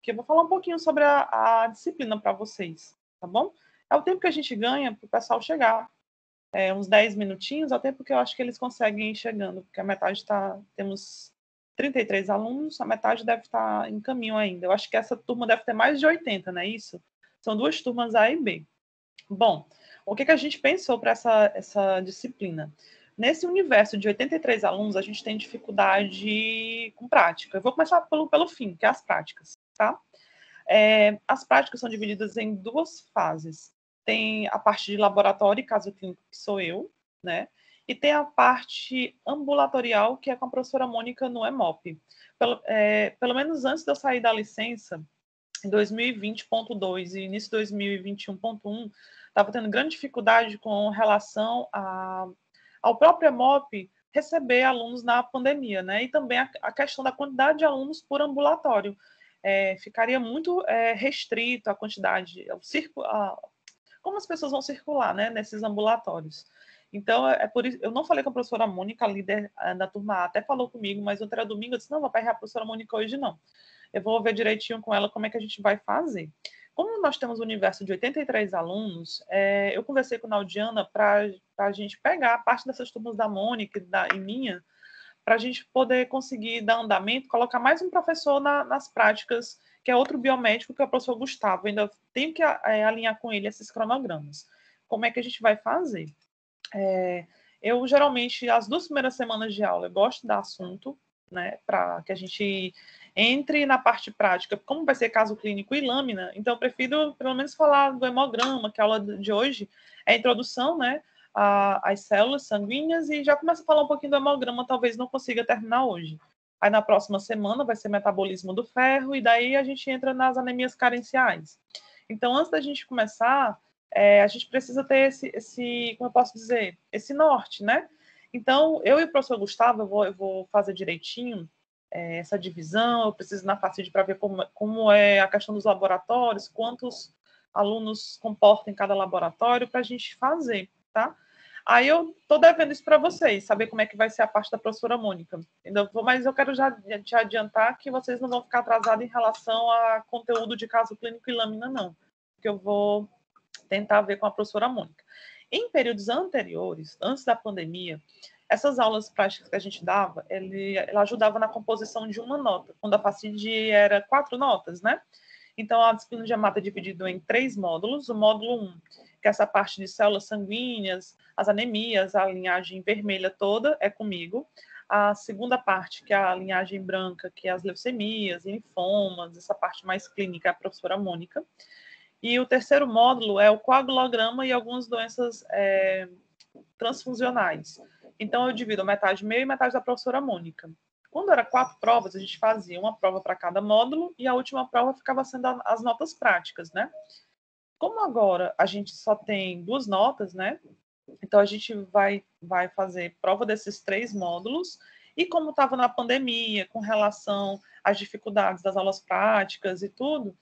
que eu vou falar um pouquinho sobre a disciplina para vocês, tá bom? É o tempo que a gente ganha para o pessoal chegar. Uns 10 minutinhos, até porque eu acho que eles conseguem ir chegando, porque a metade temos 33 alunos, a metade deve estar em caminho ainda. Eu acho que essa turma deve ter mais de 80, não é isso? São 2 turmas A e B. Bom, o que a gente pensou para essa disciplina? Nesse universo de 83 alunos, a gente tem dificuldade com prática. Eu vou começar pelo fim, que é as práticas, tá? As práticas são divididas em 2 fases. Tem a parte de laboratório e caso clínico, que sou eu, né? E tem a parte ambulatorial, que é com a professora Mônica no EMOP. Pelo menos antes de eu sair da licença, em 2020.2 e início de 2021.1, estava tendo grande dificuldade com relação ao próprio EMOP receber alunos na pandemia, né? E também a questão da quantidade de alunos por ambulatório. Ficaria muito restrito a quantidade, como as pessoas vão circular, né, nesses ambulatórios. Então, por isso, eu não falei com a professora Mônica, a líder da turma A, até falou comigo, mas no outro domingo eu disse, não, vou pegar a professora Mônica hoje, não. Eu vou ver direitinho com ela como é que a gente vai fazer. Como nós temos um universo de 83 alunos, eu conversei com a Naudiana para a gente pegar a parte dessas turmas da Mônica e minha, para a gente poder conseguir dar andamento, colocar mais um professor nas práticas, que é outro biomédico, que é o professor Gustavo. Eu ainda tenho que alinhar com ele esses cronogramas. Como é que a gente vai fazer? Eu, geralmente, as 2 primeiras semanas de aula, eu gosto de dar assunto, né, para que a gente entre na parte prática, como vai ser caso clínico e lâmina, então eu prefiro, pelo menos, falar do hemograma, que a aula de hoje é a introdução, né, às células sanguíneas, e já começa a falar um pouquinho do hemograma, talvez não consiga terminar hoje. Aí, na próxima semana, vai ser metabolismo do ferro, e daí a gente entra nas anemias carenciais. Então, antes da gente começar, a gente precisa ter como eu posso dizer, esse norte, né? Então, eu e o professor Gustavo, eu vou fazer direitinho essa divisão, eu preciso na FACID para ver como é a questão dos laboratórios, quantos alunos comporta em cada laboratório, para a gente fazer, tá? Aí eu estou devendo isso para vocês, saber como é que vai ser a parte da professora Mônica. Mas eu quero já te adiantar que vocês não vão ficar atrasados em relação a conteúdo de caso clínico e lâmina, não. Porque eu vou tentar ver com a professora Mônica. Em períodos anteriores, antes da pandemia, essas aulas práticas que a gente dava, ela ajudava na composição de uma nota, quando a FACID era 4 notas, né? Então, a disciplina de hemato é dividida em 3 módulos. O módulo 1, que é essa parte de células sanguíneas, as anemias, a linhagem vermelha toda, é comigo. A segunda parte, que é a linhagem branca, que é as leucemias, linfomas, essa parte mais clínica, é a professora Mônica. E o terceiro módulo é o coagulograma e algumas doenças transfusionais. Então, eu divido metade meu e metade da professora Mônica. Quando era 4 provas, a gente fazia uma prova para cada módulo e a última prova ficava sendo as notas práticas, né? Como agora a gente só tem 2 notas, né? Então, a gente vai fazer prova desses 3 módulos. E como estava na pandemia, com relação às dificuldades das aulas práticas e tudo,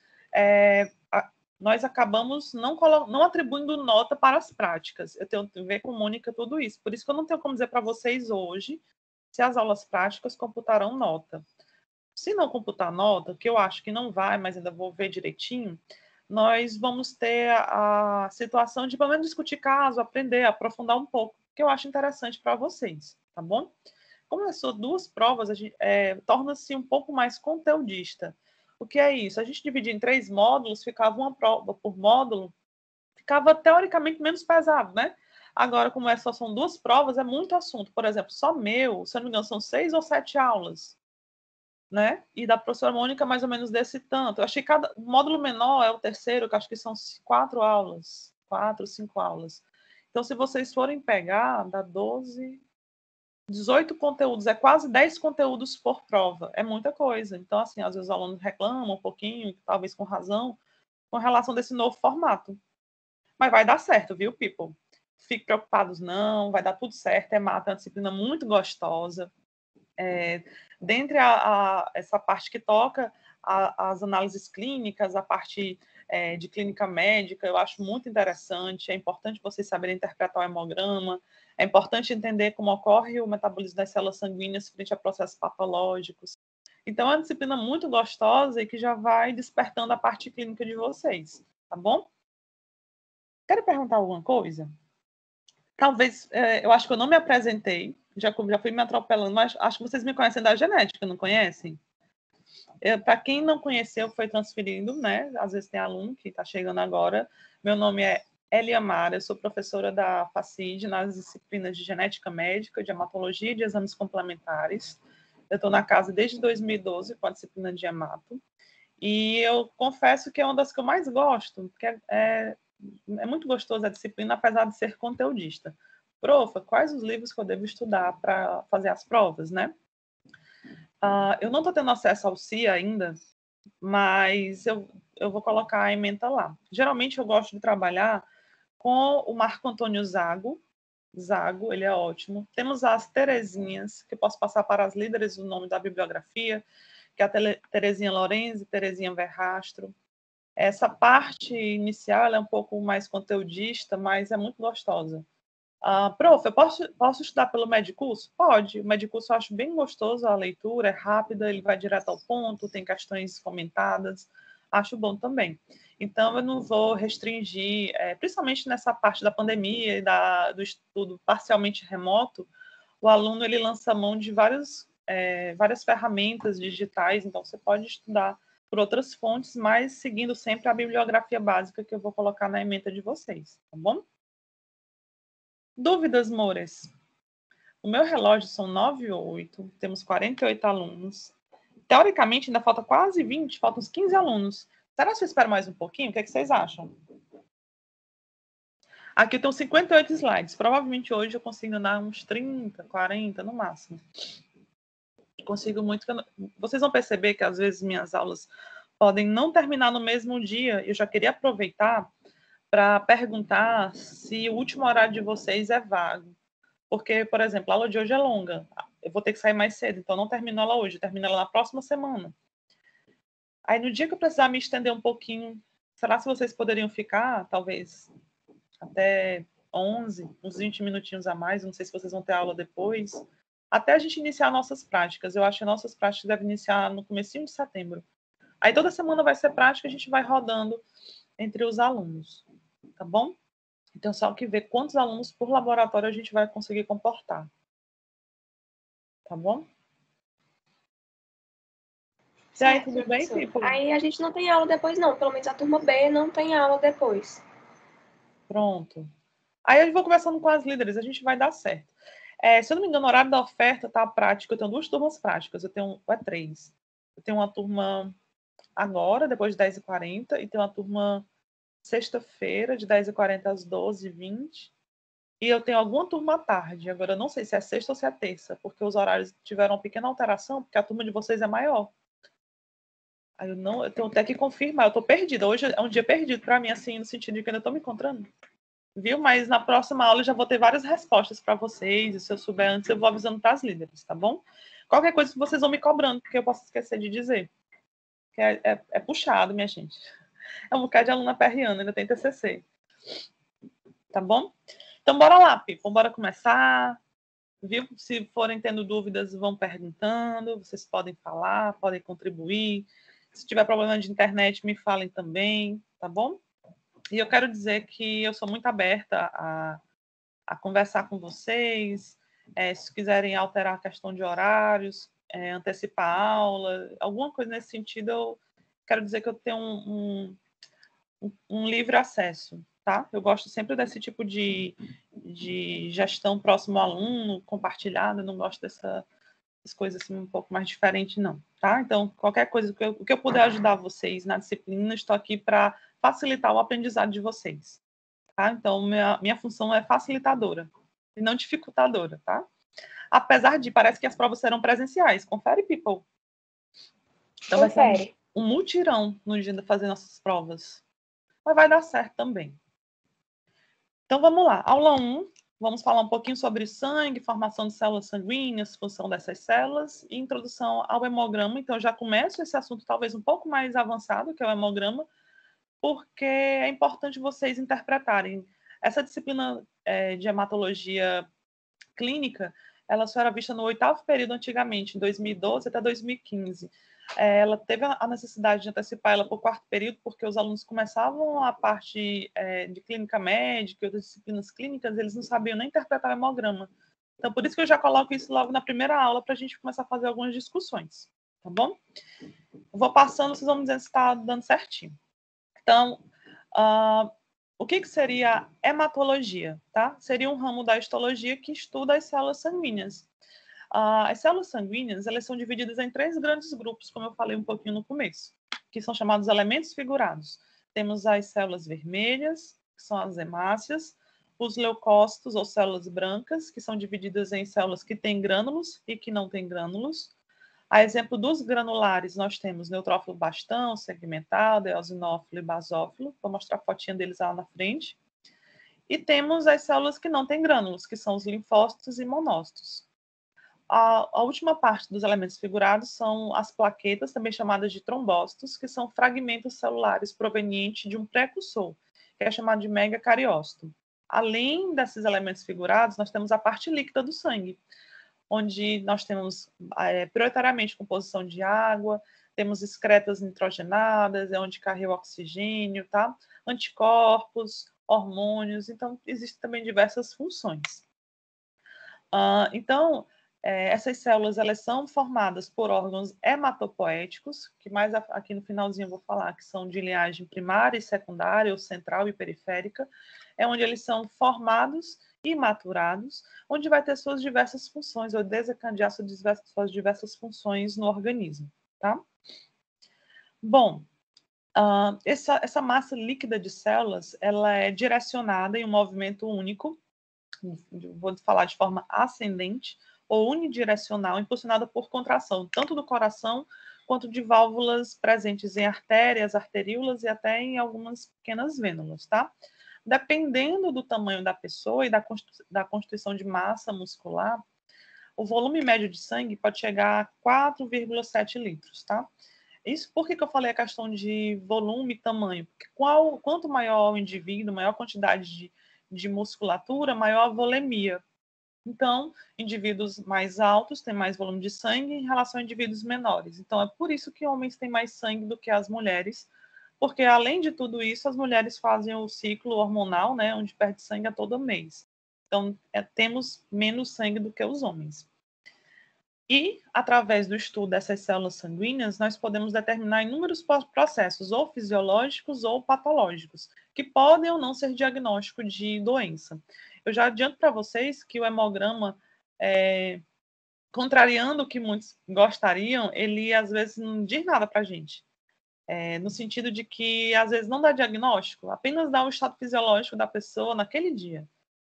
nós acabamos não atribuindo nota para as práticas. Eu tenho que ver com Mônica tudo isso. Por isso que eu não tenho como dizer para vocês hoje se as aulas práticas computarão nota. Se não computar nota, que eu acho que não vai, mas ainda vou ver direitinho, nós vamos ter a situação de, pelo menos, discutir caso, aprender, aprofundar um pouco, que eu acho interessante para vocês, tá bom? Como são 2 provas, torna-se um pouco mais conteudista. O que é isso? A gente dividia em 3 módulos, ficava uma prova por módulo, ficava teoricamente menos pesado, né? Agora, como só são 2 provas, é muito assunto. Por exemplo, só meu, se eu não me engano, são 6 ou 7 aulas, né? E da professora Mônica, mais ou menos desse tanto. Eu achei que cada módulo menor é o terceiro, que acho que são 4 aulas, 4, 5 aulas. Então, se vocês forem pegar, dá 12, 18 conteúdos, é quase 10 conteúdos por prova, é muita coisa. Então, assim, às vezes os alunos reclamam um pouquinho, talvez com razão, com relação desse novo formato. Mas vai dar certo, viu, people? Fiquem preocupados, não, vai dar tudo certo. É uma disciplina muito gostosa. Dentre essa parte que toca as análises clínicas, a parte de clínica médica, eu acho muito interessante. É importante vocês saberem interpretar o hemograma, é importante entender como ocorre o metabolismo das células sanguíneas frente a processos patológicos. Então, é uma disciplina muito gostosa e que já vai despertando a parte clínica de vocês, tá bom? Quero perguntar alguma coisa? Talvez, eu acho que eu não me apresentei, já fui me atropelando, mas acho que vocês me conhecem da genética, não conhecem? Para quem não conheceu, foi transferido, né? Às vezes tem aluno que está chegando agora. Meu nome é Elia Mara, eu sou professora da FACID nas disciplinas de genética médica, de hematologia e de exames complementares. Eu estou na casa desde 2012 com a disciplina de hemato. E eu confesso que é uma das que eu mais gosto, porque é muito gostosa a disciplina, apesar de ser conteudista. Profa, quais os livros que eu devo estudar para fazer as provas, né? Eu não estou tendo acesso ao CIA ainda, mas eu vou colocar a ementa lá. Geralmente eu gosto de trabalhar com o Marco Antônio Zago. Zago, ele é ótimo. Temos as Terezinhas, que eu posso passar para as líderes o nome da bibliografia, que é a Terezinha Lorenzi e Terezinha Verrastro. Essa parte inicial ela é um pouco mais conteudista, mas é muito gostosa. Prof, eu posso estudar pelo Medicurso? Pode. O Medicurso eu acho bem gostoso a leitura, é rápida, ele vai direto ao ponto, tem questões comentadas, acho bom também. Então, eu não vou restringir, principalmente nessa parte da pandemia e do estudo parcialmente remoto, o aluno ele lança mão de várias ferramentas digitais, então você pode estudar por outras fontes, mas seguindo sempre a bibliografia básica que eu vou colocar na ementa de vocês, tá bom? Dúvidas, Mores? O meu relógio são 9h08, temos 48 alunos. Teoricamente, ainda falta quase 20, faltam uns 15 alunos. Será que eu espero mais um pouquinho? O que vocês acham? Aqui eu tenho 58 slides. Provavelmente hoje eu consigo dar uns 30, 40 no máximo. Consigo muito. Vocês vão perceber que às vezes minhas aulas podem não terminar no mesmo dia. Eu já queria aproveitar para perguntar se o último horário de vocês é vago. Porque, por exemplo, a aula de hoje é longa. Eu vou ter que sair mais cedo, então não termino ela hoje, termino ela na próxima semana. Aí, no dia que eu precisar me estender um pouquinho, será que vocês poderiam ficar, talvez, até 11, uns 20 minutinhos a mais? Não sei se vocês vão ter aula depois. Até a gente iniciar nossas práticas. Eu acho que nossas práticas devem iniciar no comecinho de setembro. Aí, toda semana vai ser prática, a gente vai rodando entre os alunos. Tá bom? Então, só que ver quantos alunos por laboratório a gente vai conseguir comportar. Tá bom? E aí, tudo bem, Pipo? Aí a gente não tem aula depois, não. Pelo menos a turma B não tem aula depois. Pronto. Aí eu vou conversando com as líderes, a gente vai dar certo. Se eu não me engano, o horário da oferta tá prática. Eu tenho 2 turmas práticas, eu tenho 3. Eu tenho uma turma agora, depois de 10h40, e tenho uma turma sexta-feira, de 10h40 às 12h20. E eu tenho alguma turma à tarde. Agora, eu não sei se é sexta ou se é terça, porque os horários tiveram uma pequena alteração, porque a turma de vocês é maior. Aí eu tenho até que confirmar, eu tô perdida. Hoje é um dia perdido para mim, assim, no sentido de que eu ainda tô me encontrando. Viu? Mas na próxima aula eu já vou ter várias respostas para vocês. E se eu souber antes, eu vou avisando para as líderes, tá bom? Qualquer coisa que vocês vão me cobrando, porque eu posso esquecer de dizer. Que é puxado, minha gente. É um bocado de aluna perreando, ainda tem TCC. Tá bom? Então, bora lá, Pipo. Bora começar. Viu? Se forem tendo dúvidas, vão perguntando. Vocês podem falar, podem contribuir. Se tiver problema de internet, me falem também, tá bom? E eu quero dizer que eu sou muito aberta a conversar com vocês, se quiserem alterar a questão de horários, antecipar a aula, alguma coisa nesse sentido, eu quero dizer que eu tenho um livre acesso, tá? Eu gosto sempre desse tipo de gestão próximo ao aluno, compartilhada, não gosto dessas coisas assim um pouco mais diferentes, não, tá? Então, qualquer coisa, o que eu puder ajudar vocês na disciplina, estou aqui para facilitar o aprendizado de vocês. Tá? Então, minha função é facilitadora e não dificultadora, tá? Apesar de, parece que as provas serão presenciais. Confere, people. Então, vai ser um mutirão no dia de fazer nossas provas. Mas vai dar certo também. Então, vamos lá. Aula 1, vamos falar um pouquinho sobre sangue, formação de células sanguíneas, função dessas células e introdução ao hemograma. Então, eu já começo esse assunto talvez um pouco mais avançado, que é o hemograma, porque é importante vocês interpretarem. Essa disciplina de hematologia clínica, ela só era vista no 8º período antigamente, em 2012 até 2015. Ela teve a necessidade de antecipar ela para o 4º período, porque os alunos começavam a parte de clínica médica e outras disciplinas clínicas, eles não sabiam nem interpretar o hemograma. Então, por isso que eu já coloco isso logo na primeira aula, para a gente começar a fazer algumas discussões, tá bom? Eu vou passando, vocês vão me dizendo se está dando certinho. Então, o que seria hematologia, tá? Seria um ramo da histologia que estuda as células sanguíneas. As células sanguíneas, elas são divididas em 3 grandes grupos, como eu falei um pouquinho no começo, que são chamados elementos figurados. Temos as células vermelhas, que são as hemácias, os leucócitos, ou células brancas, que são divididas em células que têm grânulos e que não têm grânulos. A exemplo dos granulares, nós temos neutrófilo bastão, segmentado, eosinófilo e basófilo. Vou mostrar a fotinha deles lá na frente. E temos as células que não têm grânulos, que são os linfócitos e monócitos. A última parte dos elementos figurados são as plaquetas, também chamadas de trombócitos, que são fragmentos celulares provenientes de um precursor, que é chamado de megacariócito. Além desses elementos figurados, nós temos a parte líquida do sangue, onde nós temos prioritariamente composição de água, temos excretas nitrogenadas, é onde carrega o oxigênio, tá? Anticorpos, hormônios, então existem também diversas funções. Então, essas células elas são formadas por órgãos hematopoéticos, que mais aqui no finalzinho eu vou falar que são de linhagem primária e secundária, ou central e periférica, é onde eles são formados e maturados, onde vai ter suas diversas funções, ou desencadear suas diversas funções no organismo, tá? Bom, essa massa líquida de células, ela é direcionada em um movimento único, vou falar de forma ascendente, ou unidirecional, impulsionada por contração, tanto do coração quanto de válvulas presentes em artérias, arteríolas e até em algumas pequenas vênulas, tá? Dependendo do tamanho da pessoa e da constituição de massa muscular, o volume médio de sangue pode chegar a 4,7 litros, tá? Isso por que eu falei a questão de volume e tamanho? Porque quanto maior o indivíduo, maior a quantidade de musculatura, maior a volemia. Então, indivíduos mais altos têm mais volume de sangue em relação a indivíduos menores. Então, é por isso que homens têm mais sangue do que as mulheres, porque, além de tudo isso, as mulheres fazem o ciclo hormonal, né, onde perde sangue a todo mês. Então, temos menos sangue do que os homens. E, através do estudo dessas células sanguíneas, nós podemos determinar inúmeros processos, ou fisiológicos ou patológicos, que podem ou não ser diagnóstico de doença. Eu já adianto para vocês que o hemograma, contrariando o que muitos gostariam, ele às vezes não diz nada para a gente. No sentido de que, às vezes, não dá diagnóstico, apenas dá o estado fisiológico da pessoa naquele dia.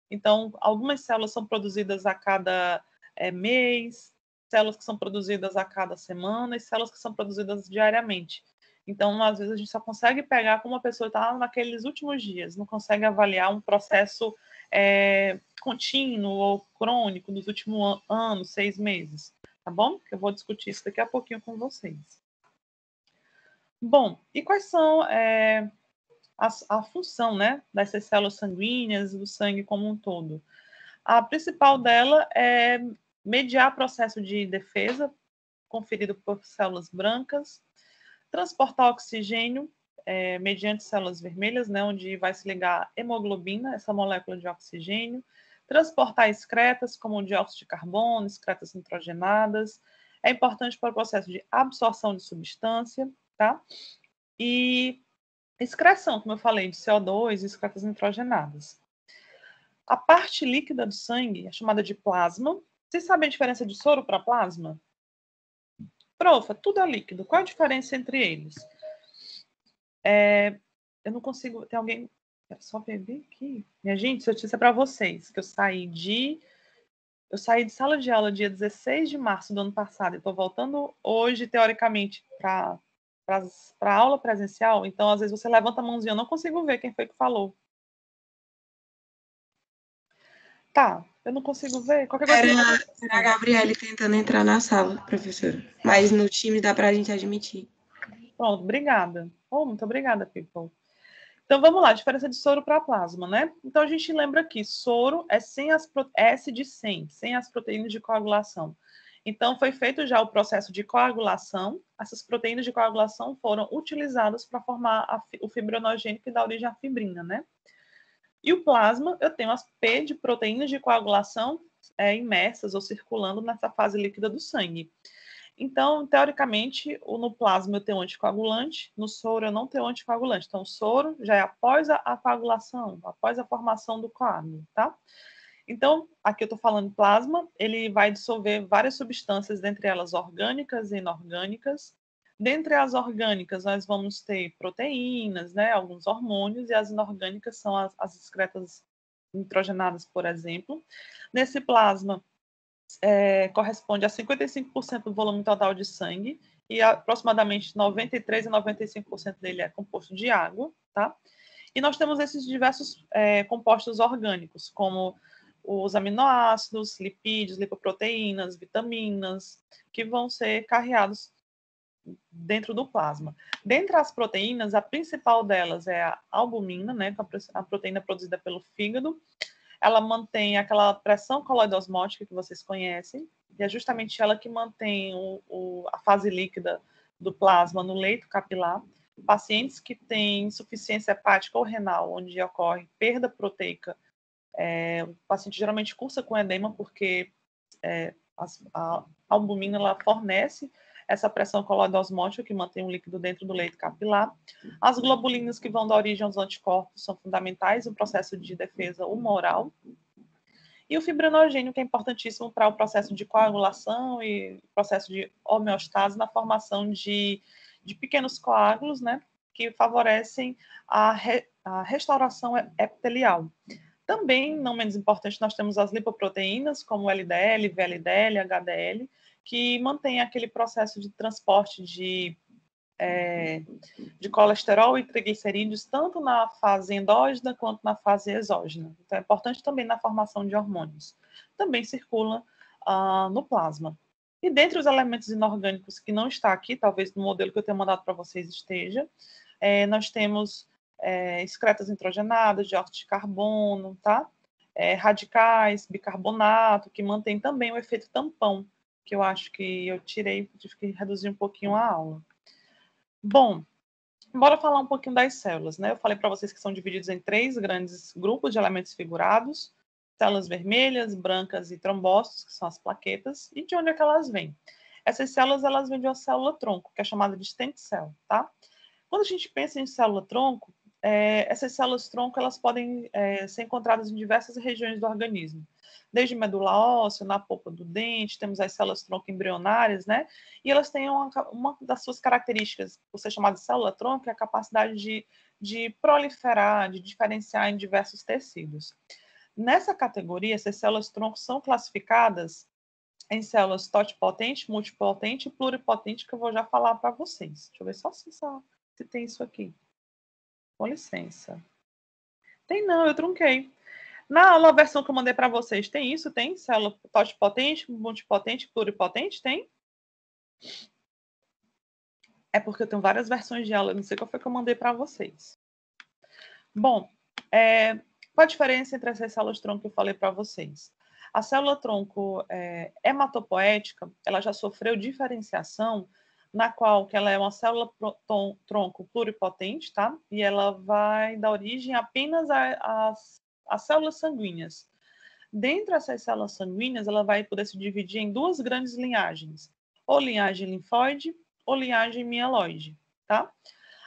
Então, algumas células são produzidas a cada mês, células que são produzidas a cada semana e células que são produzidas diariamente. Então, às vezes, a gente só consegue pegar como a pessoa está naqueles últimos dias, não consegue avaliar um processo contínuo ou crônico dos últimos anos, 6 meses, tá bom? Eu vou discutir isso daqui a pouquinho com vocês. Bom, e quais são a função, né, dessas células sanguíneas e do sangue como um todo? A principal dela é mediar processo de defesa, conferido por células brancas, transportar oxigênio mediante células vermelhas, né, onde vai se ligar hemoglobina, essa molécula de oxigênio, transportar excretas, como o dióxido de carbono, excretas nitrogenadas, é importante para o processo de absorção de substância, tá? E excreção, como eu falei, de CO2 e excretas nitrogenadas. A parte líquida do sangue é chamada de plasma. Vocês sabem a diferença de soro para plasma? Profa, tudo é líquido. Qual a diferença entre eles? Eu não consigo... Tem alguém... Quero só beber aqui. Minha gente, se eu disser para vocês que eu saí de sala de aula dia 16 de março do ano passado e estou voltando hoje, teoricamente, para aula presencial, então, às vezes, você levanta a mãozinha, eu não consigo ver quem foi que falou. Tá, eu não consigo ver. Qualquer coisa. Era a Gabriele tentando entrar na sala, professora. Mas no time dá para a gente admitir. Pronto, obrigada. Muito obrigada, people. Então, vamos lá, diferença de soro para plasma, né? Então, a gente lembra que soro é sem S de 100, sem as proteínas de coagulação. Então, foi feito já o processo de coagulação, essas proteínas de coagulação foram utilizadas para formar o fibrinogênio que dá origem à fibrina, né? E o plasma, eu tenho as P de proteínas de coagulação imersas ou circulando nessa fase líquida do sangue. Então, teoricamente, no plasma eu tenho anticoagulante, no soro eu não tenho anticoagulante. Então, o soro já é após a coagulação, após a formação do coágulo, tá? Então, aqui eu estou falando plasma, ele vai dissolver várias substâncias, dentre elas orgânicas e inorgânicas. Dentre as orgânicas, nós vamos ter proteínas, né, alguns hormônios, e as inorgânicas são as excretas nitrogenadas, por exemplo. Nesse plasma, corresponde a 55% do volume total de sangue, e aproximadamente 93% a 95% dele é composto de água, tá? E nós temos esses diversos compostos orgânicos, como os aminoácidos, lipídios, lipoproteínas, vitaminas, que vão ser carreados dentro do plasma. Dentre as proteínas, a principal delas é a albumina, né, a proteína produzida pelo fígado. Ela mantém aquela pressão coloidosmótica que vocês conhecem, e é justamente ela que mantém a fase líquida do plasma no leito capilar. Pacientes que têm insuficiência hepática ou renal, onde ocorre perda proteica, o paciente geralmente cursa com edema, porque a albumina ela fornece essa pressão coloidosmótica que mantém o líquido dentro do leito capilar. As globulinas que vão dar origem aos anticorpos são fundamentais no processo de defesa humoral. E o fibrinogênio, que é importantíssimo para o processo de coagulação e processo de homeostase na formação de pequenos coágulos, né, que favorecem a restauração epitelial. Também, não menos importante, nós temos as lipoproteínas, como LDL, VLDL, HDL, que mantêm aquele processo de transporte de colesterol e triglicerídeos, tanto na fase endógena quanto na fase exógena. Então, é importante também na formação de hormônios. Também circula no plasma. E dentre os elementos inorgânicos que não está aqui, talvez no modelo que eu tenho mandado para vocês esteja, nós temos excretas nitrogenadas, dióxido de carbono, tá? Radicais, bicarbonato, que mantém também o efeito tampão, que eu acho que eu tive que reduzir um pouquinho a aula. Bom, bora falar um pouquinho das células, né? Eu falei para vocês que são divididos em 3 grandes grupos de elementos figurados: células vermelhas, brancas e trombócitos, que são as plaquetas. E de onde é que elas vêm? Essas células, elas vêm de uma célula-tronco, que é chamada de stem cell, tá? Quando a gente pensa em célula-tronco, essas células-tronco, elas podem ser encontradas em diversas regiões do organismo. Desde medula óssea, na polpa do dente, temos as células-tronco embrionárias, né? E elas têm uma das suas características, por ser chamada de célula-tronco, é a capacidade de proliferar, de diferenciar em diversos tecidos. Nessa categoria, essas células-tronco são classificadas em células totipotente, multipotente e pluripotente, que eu vou já falar para vocês. Deixa eu ver só se tem isso aqui. Com licença. Tem não, eu trunquei. Na versão que eu mandei para vocês, tem isso? Tem célula totipotente, multipotente, pluripotente? Tem? É porque eu tenho várias versões de aula, eu não sei qual foi que eu mandei para vocês. Bom, qual a diferença entre essas células-tronco que eu falei para vocês? A célula-tronco hematopoética, ela já sofreu diferenciação, na qual que ela é uma célula-tronco pluripotente, tá? E ela vai dar origem apenas às células sanguíneas. Dentre essas células sanguíneas, ela vai poder se dividir em 2 grandes linhagens, ou linhagem linfóide ou linhagem mieloide, tá?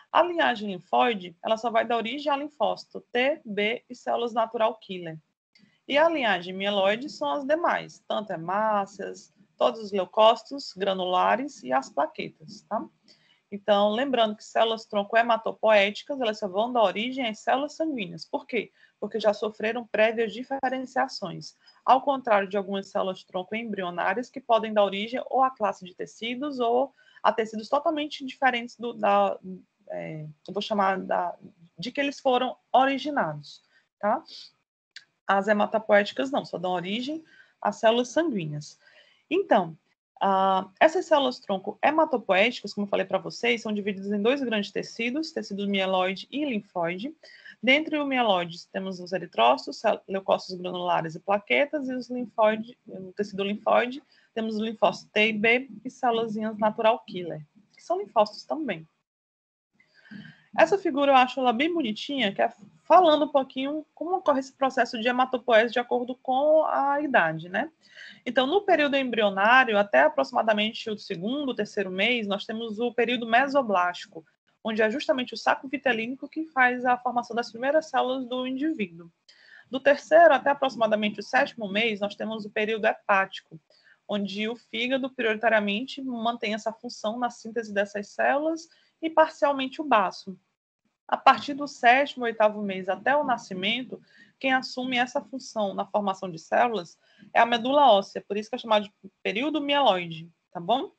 A linhagem linfóide, ela só vai dar origem a linfócito T, B e células natural killer. E a linhagem mieloide são as demais, tanto hemácias, todos os leucócitos granulares e as plaquetas, tá? Então, lembrando que células-tronco hematopoéticas, elas só vão dar origem às células sanguíneas. Por quê? Porque já sofreram prévias diferenciações, ao contrário de algumas células-tronco embrionárias, que podem dar origem ou à classe de tecidos ou a tecidos totalmente diferentes eu vou chamar de que eles foram originados, tá? As hematopoéticas não, só dão origem às células sanguíneas. Então, Essas células-tronco hematopoéticas, como eu falei para vocês, são divididas em dois grandes tecidos, tecido mieloide e linfóide. Dentre o mieloide, temos os eritrócitos, leucócitos granulares e plaquetas, e os linfóide, o tecido linfóide, temos o linfócito T e B e células natural killer, que são linfócitos também. Essa figura eu acho ela bem bonitinha, que é falando um pouquinho como ocorre esse processo de hematopoese de acordo com a idade, né? Então, no período embrionário, até aproximadamente o segundo, terceiro mês, nós temos o período mesoblástico, onde é justamente o saco vitelínico que faz a formação das primeiras células do indivíduo. Do terceiro até aproximadamente o sétimo mês, nós temos o período hepático, onde o fígado prioritariamente mantém essa função na síntese dessas células e parcialmente o baço. A partir do sétimo, oitavo mês até o nascimento, quem assume essa função na formação de células é a medula óssea, por isso que é chamado de período mieloide, tá bom?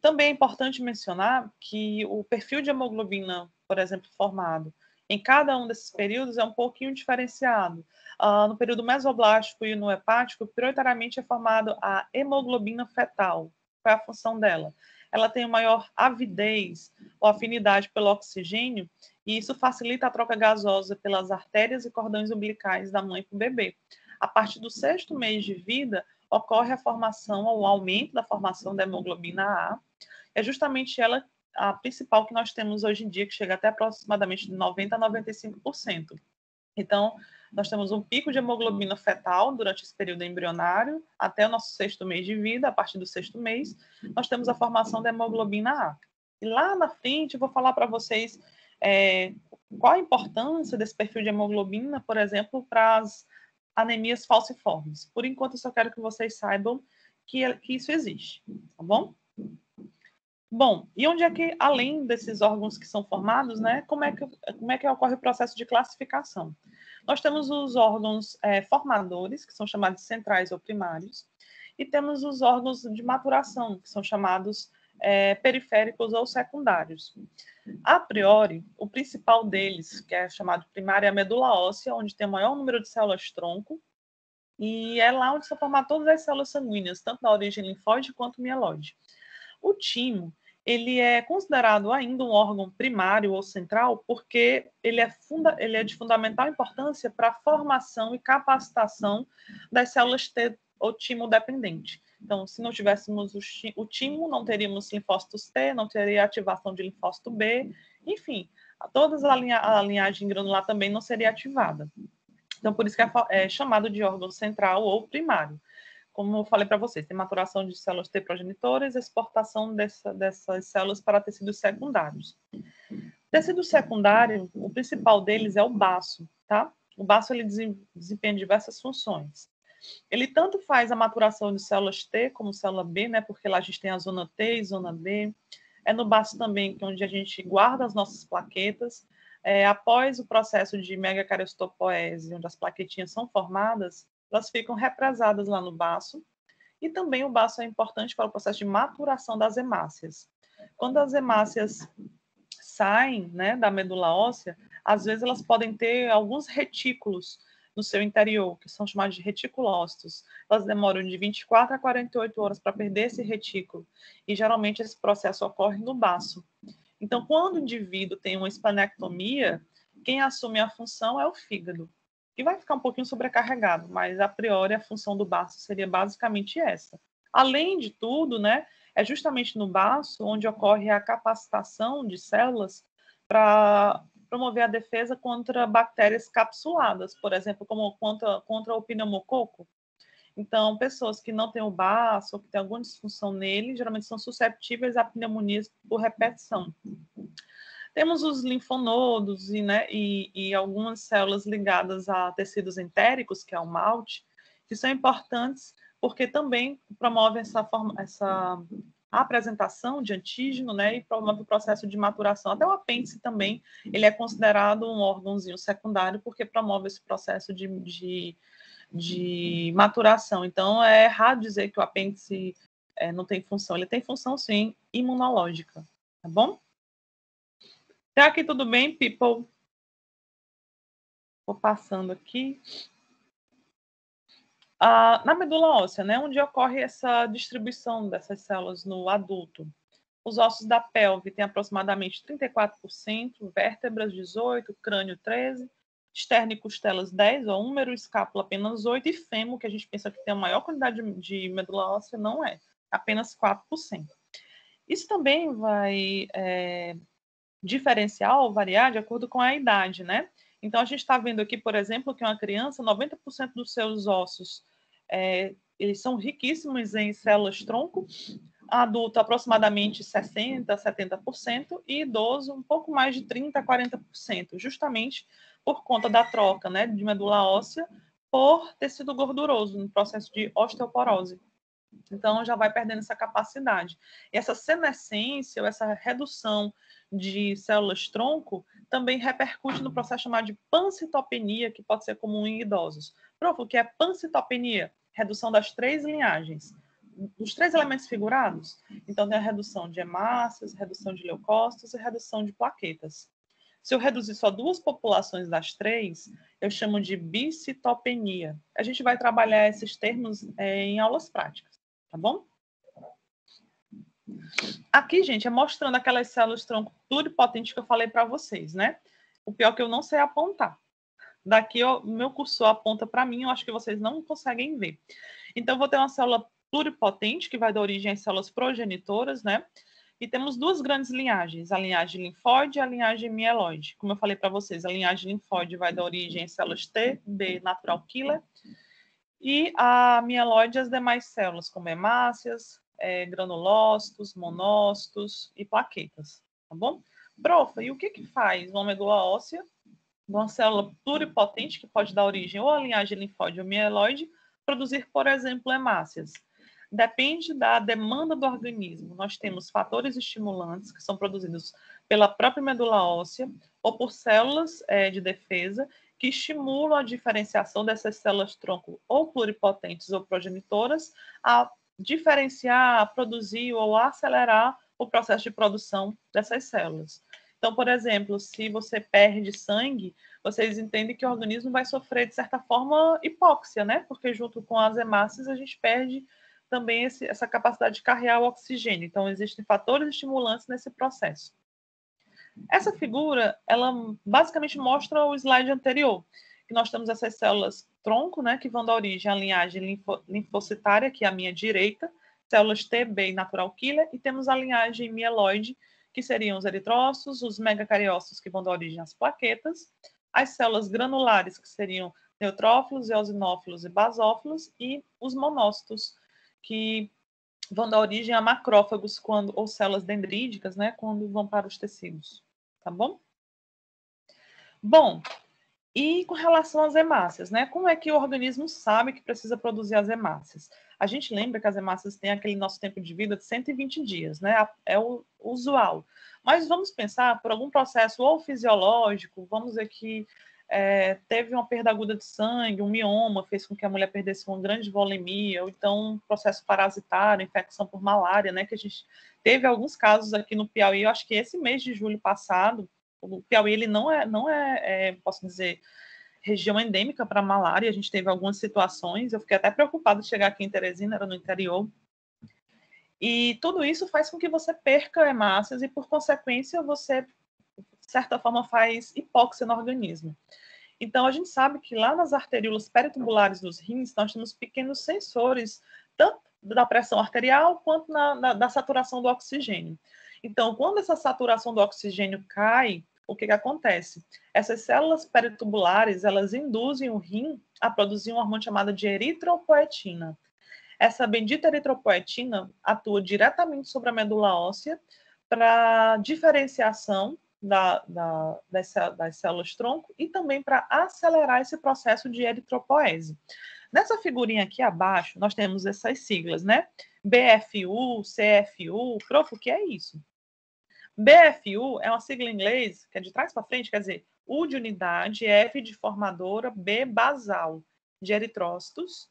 Também é importante mencionar que o perfil de hemoglobina, por exemplo, formado em cada um desses períodos é um pouquinho diferenciado. No período mesoblástico e no hepático, prioritariamente é formado a hemoglobina fetal. Qual é a função dela? Ela tem maior avidez ou afinidade pelo oxigênio, e isso facilita a troca gasosa pelas artérias e cordões umbilicais da mãe para o bebê. A partir do sexto mês de vida, ocorre a formação ou o aumento da formação da hemoglobina A. É justamente ela a principal que nós temos hoje em dia, que chega até aproximadamente 90% a 95%. Então, nós temos um pico de hemoglobina fetal durante esse período embrionário, até o nosso sexto mês de vida. A partir do sexto mês, nós temos a formação da hemoglobina A. E lá na frente, eu vou falar para vocês qual a importância desse perfil de hemoglobina, por exemplo, para as anemias falciformes. Por enquanto, eu só quero que vocês saibam que isso existe, tá bom? Bom, e onde é que, além desses órgãos que são formados, né, como é que ocorre o processo de classificação? Nós temos os órgãos formadores, que são chamados centrais ou primários, e temos os órgãos de maturação, que são chamados periféricos ou secundários. A priori, o principal deles, que é chamado primário, é a medula óssea, onde tem o maior número de células-tronco, e é lá onde são formadas todas as células sanguíneas, tanto da origem linfóide quanto mieloide. O timo, ele é considerado ainda um órgão primário ou central porque ele é de fundamental importância para a formação e capacitação das células T ou timo dependente. Então, se não tivéssemos o timo, não teríamos linfócitos T, não teria ativação de linfócito B, enfim, toda a linhagem granular também não seria ativada. Então, por isso que é chamado de órgão central ou primário. Como eu falei para vocês, tem maturação de células T progenitoras e exportação dessas células para tecidos secundários. Tecido secundário, o principal deles é o baço, tá? O baço ele desempenha diversas funções. Ele tanto faz a maturação de células T como célula B, né? Porque lá a gente tem a zona T e zona D. É no baço também onde a gente guarda as nossas plaquetas. Após o processo de megacariostopoese, onde as plaquetinhas são formadas, elas ficam represadas lá no baço, e também o baço é importante para o processo de maturação das hemácias. Quando as hemácias saem, né, da medula óssea, às vezes elas podem ter alguns retículos no seu interior, que são chamados de reticulócitos. Elas demoram de 24 a 48 horas para perder esse retículo, e geralmente esse processo ocorre no baço. Então, quando o indivíduo tem uma esplenectomia, quem assume a função é o fígado, que vai ficar um pouquinho sobrecarregado, mas a priori a função do baço seria basicamente essa. Além de tudo, né, é justamente no baço onde ocorre a capacitação de células para promover a defesa contra bactérias capsuladas, por exemplo, como contra o pneumococo. Então, pessoas que não têm o baço ou que têm alguma disfunção nele, geralmente são susceptíveis a pneumonias por repetição. Temos os linfonodos e algumas células ligadas a tecidos entéricos, que é o MALT, que são importantes porque também promovem essa apresentação de antígeno, né, e promove o processo de maturação. Até o apêndice também, ele é considerado um órgãozinho secundário porque promove esse processo de maturação. Então, é errado dizer que o apêndice não tem função. Ele tem função, sim, imunológica. Tá bom? Até aqui tudo bem, people? Vou passando aqui. Na medula óssea, né, onde ocorre essa distribuição dessas células no adulto, os ossos da pelve têm aproximadamente 34%, vértebras 18%, crânio 13%, externo e costelas 10%, húmero e escápula apenas 8%, e fêmur, que a gente pensa que tem a maior quantidade de medula óssea, não é, apenas 4%. Isso também vai diferenciar ou variar de acordo com a idade, né? Então, a gente está vendo aqui, por exemplo, que uma criança, 90% dos seus ossos, eles são riquíssimos em células-tronco, adulto aproximadamente 60%, 70%, e idoso um pouco mais de 30%, 40%, justamente por conta da troca, né, de medula óssea por tecido gorduroso, no processo de osteoporose. Então, já vai perdendo essa capacidade. E essa senescência, ou essa redução de células-tronco, também repercute no processo chamado de pancitopenia, que pode ser comum em idosos. Prof, o que é pancitopenia? Redução das 3 linhagens. Os 3 elementos figurados, então tem a redução de hemácias, redução de leucócitos e redução de plaquetas. Se eu reduzir só 2 populações das 3, eu chamo de bicitopenia. A gente vai trabalhar esses termos em aulas práticas, tá bom? Aqui, gente, é mostrando aquelas células-tronco pluripotentes que eu falei para vocês, né? O pior é que eu não sei apontar. Daqui, o meu cursor aponta para mim, eu acho que vocês não conseguem ver. Então, eu vou ter uma célula pluripotente, que vai dar origem às células progenitoras, né? E temos 2 grandes linhagens, a linhagem linfóide e a linhagem mieloide. Como eu falei para vocês, a linhagem linfóide vai dar origem às células T, B, natural killer, e a mieloide as demais células, como hemácias, granulócitos, monócitos e plaquetas, tá bom? Profa, e o que faz uma medula óssea, uma célula pluripotente, que pode dar origem ou à linhagem linfóide ou mieloide, produzir, por exemplo, hemácias? Depende da demanda do organismo. Nós temos fatores estimulantes que são produzidos pela própria medula óssea ou por células de defesa que estimulam a diferenciação dessas células-tronco ou pluripotentes ou progenitoras a diferenciar, a produzir ou acelerar o processo de produção dessas células. Então, por exemplo, se você perde sangue, vocês entendem que o organismo vai sofrer, de certa forma, hipóxia, né? Porque junto com as hemácias a gente perde também essa capacidade de carregar o oxigênio. Então, existem fatores estimulantes nesse processo. Essa figura, ela basicamente mostra o slide anterior, que nós temos essas células tronco, né, que vão dar origem à linhagem linfocitária, que é a minha direita, células T, B e natural killer, e temos a linhagem mieloide, que seriam os eritrócitos, os megacariócitos, que vão dar origem às plaquetas, as células granulares, que seriam neutrófilos, eosinófilos e basófilos, e os monócitos, que vão dar origem a macrófagos ou células dendríticas, né, quando vão para os tecidos, tá bom? Bom, e com relação às hemácias, né, como é que o organismo sabe que precisa produzir as hemácias? A gente lembra que as hemácias têm aquele nosso tempo de vida de 120 dias, né, é o usual. Mas vamos pensar por algum processo ou fisiológico, vamos dizer que teve uma perda aguda de sangue, um mioma, fez com que a mulher perdesse uma grande volemia, ou então um processo parasitário, infecção por malária, né, que a gente teve alguns casos aqui no Piauí, eu acho que esse mês de julho passado, o Piauí ele não é, posso dizer, região endêmica para malária, a gente teve algumas situações, eu fiquei até preocupada de chegar aqui em Teresina, era no interior, e tudo isso faz com que você perca hemácias e, por consequência, você, de certa forma, faz hipóxia no organismo. Então, a gente sabe que lá nas arteríolas peritubulares dos rins, nós temos pequenos sensores, tanto da pressão arterial quanto da saturação do oxigênio. Então, quando essa saturação do oxigênio cai, o que acontece? Essas células peritubulares, elas induzem o rim a produzir um hormônio chamado de eritropoetina. Essa bendita eritropoetina atua diretamente sobre a medula óssea para diferenciação das células-tronco e também para acelerar esse processo de eritropoese. Nessa figurinha aqui abaixo, nós temos essas siglas, né? BFU, CFU, prof, o que é isso? BFU é uma sigla em inglês, que é de trás para frente, quer dizer, U de unidade, F de formadora, B basal de eritrócitos,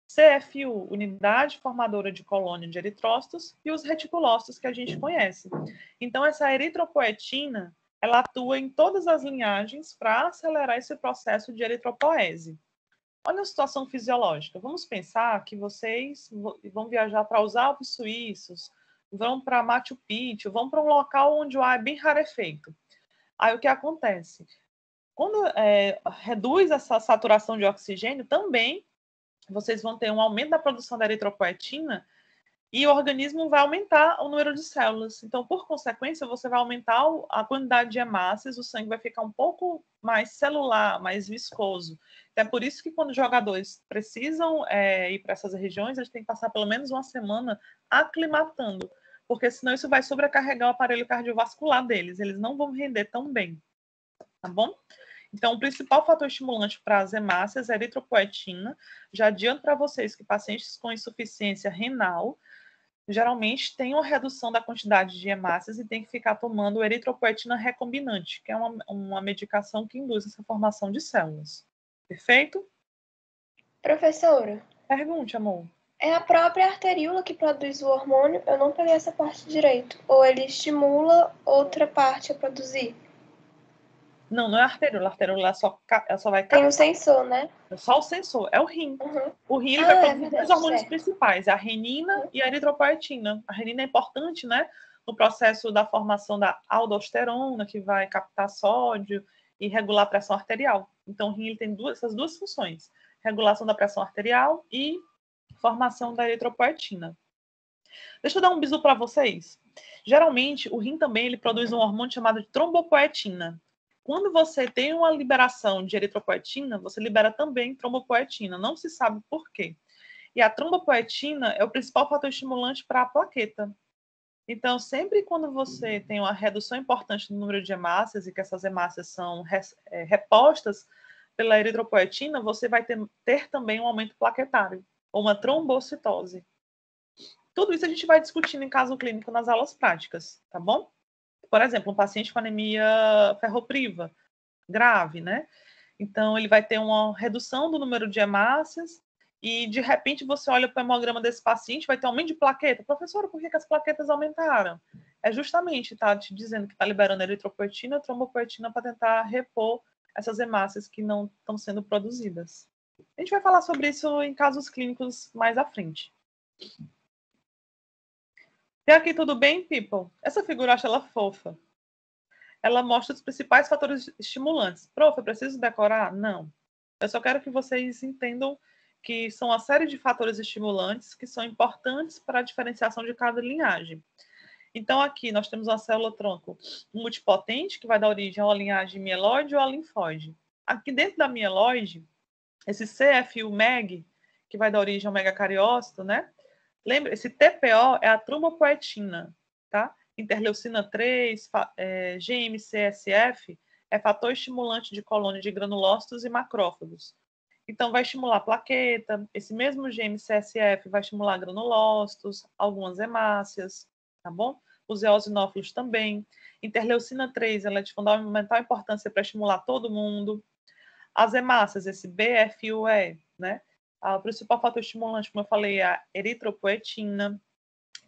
CFU, unidade formadora de colônia de eritrócitos, e os reticulócitos que a gente conhece. Então, essa eritropoetina, ela atua em todas as linhagens para acelerar esse processo de eritropoese. Olha a situação fisiológica. Vamos pensar que vocês vão viajar para os Alpes Suíços, vão para Machu Picchu, vão para um local onde o ar é bem rarefeito. Aí o que acontece? Quando reduz essa saturação de oxigênio, também vocês vão ter um aumento da produção da eritropoetina e o organismo vai aumentar o número de células. Então, por consequência, você vai aumentar a quantidade de hemácias, o sangue vai ficar um pouco mais celular, mais viscoso. Então, é por isso que quando os jogadores precisam ir para essas regiões, eles têm que passar pelo menos uma semana aclimatando, porque senão isso vai sobrecarregar o aparelho cardiovascular deles, eles não vão render tão bem, tá bom? Então, o principal fator estimulante para as hemácias é a eritropoetina. Já adianto para vocês que pacientes com insuficiência renal geralmente tem uma redução da quantidade de hemácias e tem que ficar tomando eritropoetina recombinante, que é uma medicação que induz essa formação de células. Perfeito? Professora, Pergunte, amor. é a própria arteríola que produz o hormônio? Eu não peguei essa parte direito. Ou ele estimula outra parte a produzir? Não, não é a arteríola. A arteríola ela só vai Tem um sensor, né? É só o sensor, é o rim. Uhum. O rim ele vai produzir verdade, dois hormônios certo. principais, a renina e a eritropoetina. A renina é importante, né, no processo da formação da aldosterona, que vai captar sódio e regular a pressão arterial. Então, o rim ele tem essas duas funções, regulação da pressão arterial e formação da eritropoetina. Deixa eu dar um bisu para vocês. Geralmente, o rim também ele produz um hormônio chamado de trombopoetina. Quando você tem uma liberação de eritropoetina, você libera também trombopoetina. Não se sabe por quê. E a trombopoetina é o principal fator estimulante para a plaqueta. Então, sempre quando você tem uma redução importante no número de hemácias e que essas hemácias são repostas pela eritropoetina, você vai ter também um aumento plaquetário, ou uma trombocitose. Tudo isso a gente vai discutindo em caso clínico nas aulas práticas, tá bom? Por exemplo, um paciente com anemia ferropriva grave, né? Então, ele vai ter uma redução do número de hemácias e, de repente, você olha para o hemograma desse paciente, vai ter um aumento de plaqueta. Professora, por que as plaquetas aumentaram? É justamente, tá te dizendo que está liberando eritropoetina, trombopoetina para tentar repor essas hemácias que não estão sendo produzidas. A gente vai falar sobre isso em casos clínicos mais à frente. E aqui tudo bem, people? Essa figura eu acho ela fofa. Ela mostra os principais fatores estimulantes. Prof, eu preciso decorar? Não. Eu só quero que vocês entendam que são uma série de fatores estimulantes que são importantes para a diferenciação de cada linhagem. Então, aqui nós temos uma célula-tronco multipotente, que vai dar origem a uma linhagem mieloide ou a linfóide. Aqui dentro da mieloide, esse CFU-MEG, que vai dar origem ao megacariócito, né? Lembra, esse TPO é a trombopoetina, tá? Interleucina 3, GM-CSF, é fator estimulante de colônia de granulócitos e macrófagos. Então, vai estimular a plaqueta, esse mesmo GM-CSF vai estimular granulócitos, algumas hemácias, tá bom? Os eosinófilos também. Interleucina 3, ela é de fundamental importância para estimular todo mundo. As hemácias, esse BFUE, né? O principal fator estimulante, como eu falei, é a eritropoetina.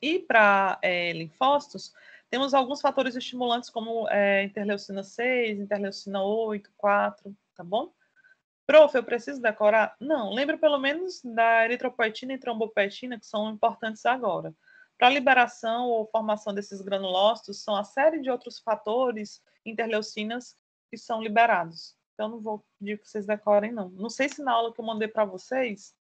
E para linfócitos, temos alguns fatores estimulantes, como interleucina 6, interleucina 8, 4, tá bom? Prof, eu preciso decorar? Não, lembra pelo menos da eritropoetina e trombopoetina, que são importantes agora. Para a liberação ou formação desses granulócitos, são a série de outros fatores, interleucinas, que são liberados. Então, não vou pedir que vocês decorem, não. Não sei se na aula que eu mandei para vocês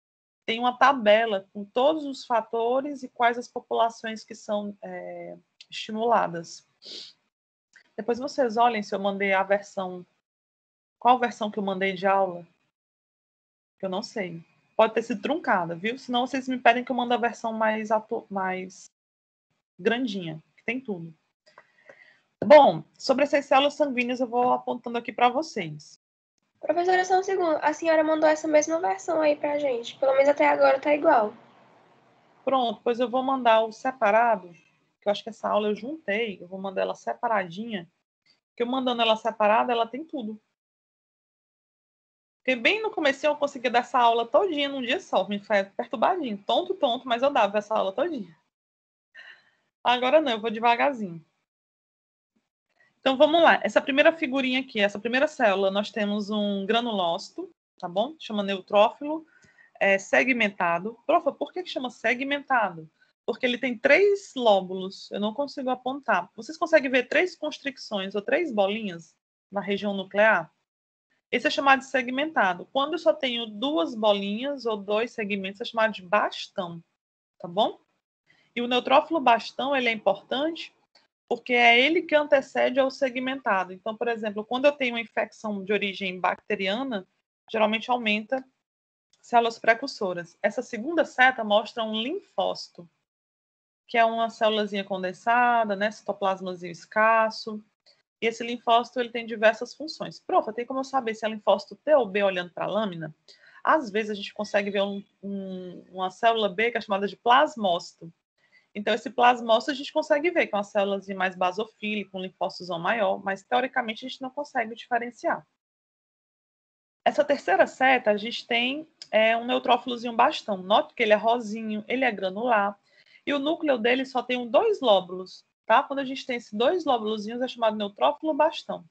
tem uma tabela com todos os fatores e quais as populações que são estimuladas. Depois vocês olhem se eu mandei a versão... Qual versão que eu mandei de aula? Que eu não sei. Pode ter sido truncada, viu? Senão vocês me pedem que eu mande a versão mais grandinha, que tem tudo. Bom, sobre essas células sanguíneas eu vou apontando aqui para vocês. Professora, só um segundo. A senhora mandou essa mesma versão aí pra gente. Pelo menos até agora tá igual. Pronto, pois eu vou mandar o separado, que eu acho que essa aula eu juntei, eu vou mandar ela separadinha, que eu mandando ela separada, ela tem tudo. Porque bem no começo eu conseguia dar essa aula todinha num dia só, me faz perturbadinho, tonto, mas eu dava essa aula todinha. Agora não, eu vou devagarzinho. Então, vamos lá. Essa primeira figurinha aqui, essa primeira célula, nós temos um granulócito, tá bom? Chama neutrófilo segmentado. Profa, por que chama segmentado? Porque ele tem 3 lóbulos, eu não consigo apontar. Vocês conseguem ver 3 constricções ou 3 bolinhas na região nuclear? Esse é chamado de segmentado. Quando eu só tenho 2 bolinhas ou 2 segmentos, é chamado de bastão, tá bom? E o neutrófilo bastão, ele é importante porque é ele que antecede ao segmentado. Então, por exemplo, quando eu tenho uma infecção de origem bacteriana, geralmente aumenta células precursoras. Essa segunda seta mostra um linfócito, que é uma célulazinha condensada, né, citoplasmazinho escasso. E esse linfócito ele tem diversas funções. Profa, tem como eu saber se é linfócito T ou B olhando para a lâmina? Às vezes a gente consegue ver uma célula B que é chamada de plasmócito. Então, esse plasmócito a gente consegue ver que é uma célula mais basofílica, um linfócitozão maior, mas teoricamente a gente não consegue diferenciar. Essa terceira seta, a gente tem um neutrófilozinho bastão. Note que ele é rosinho, ele é granular. E o núcleo dele só tem 2 lóbulos, tá? Quando a gente tem esses 2 lóbulozinhos, é chamado neutrófilo bastão.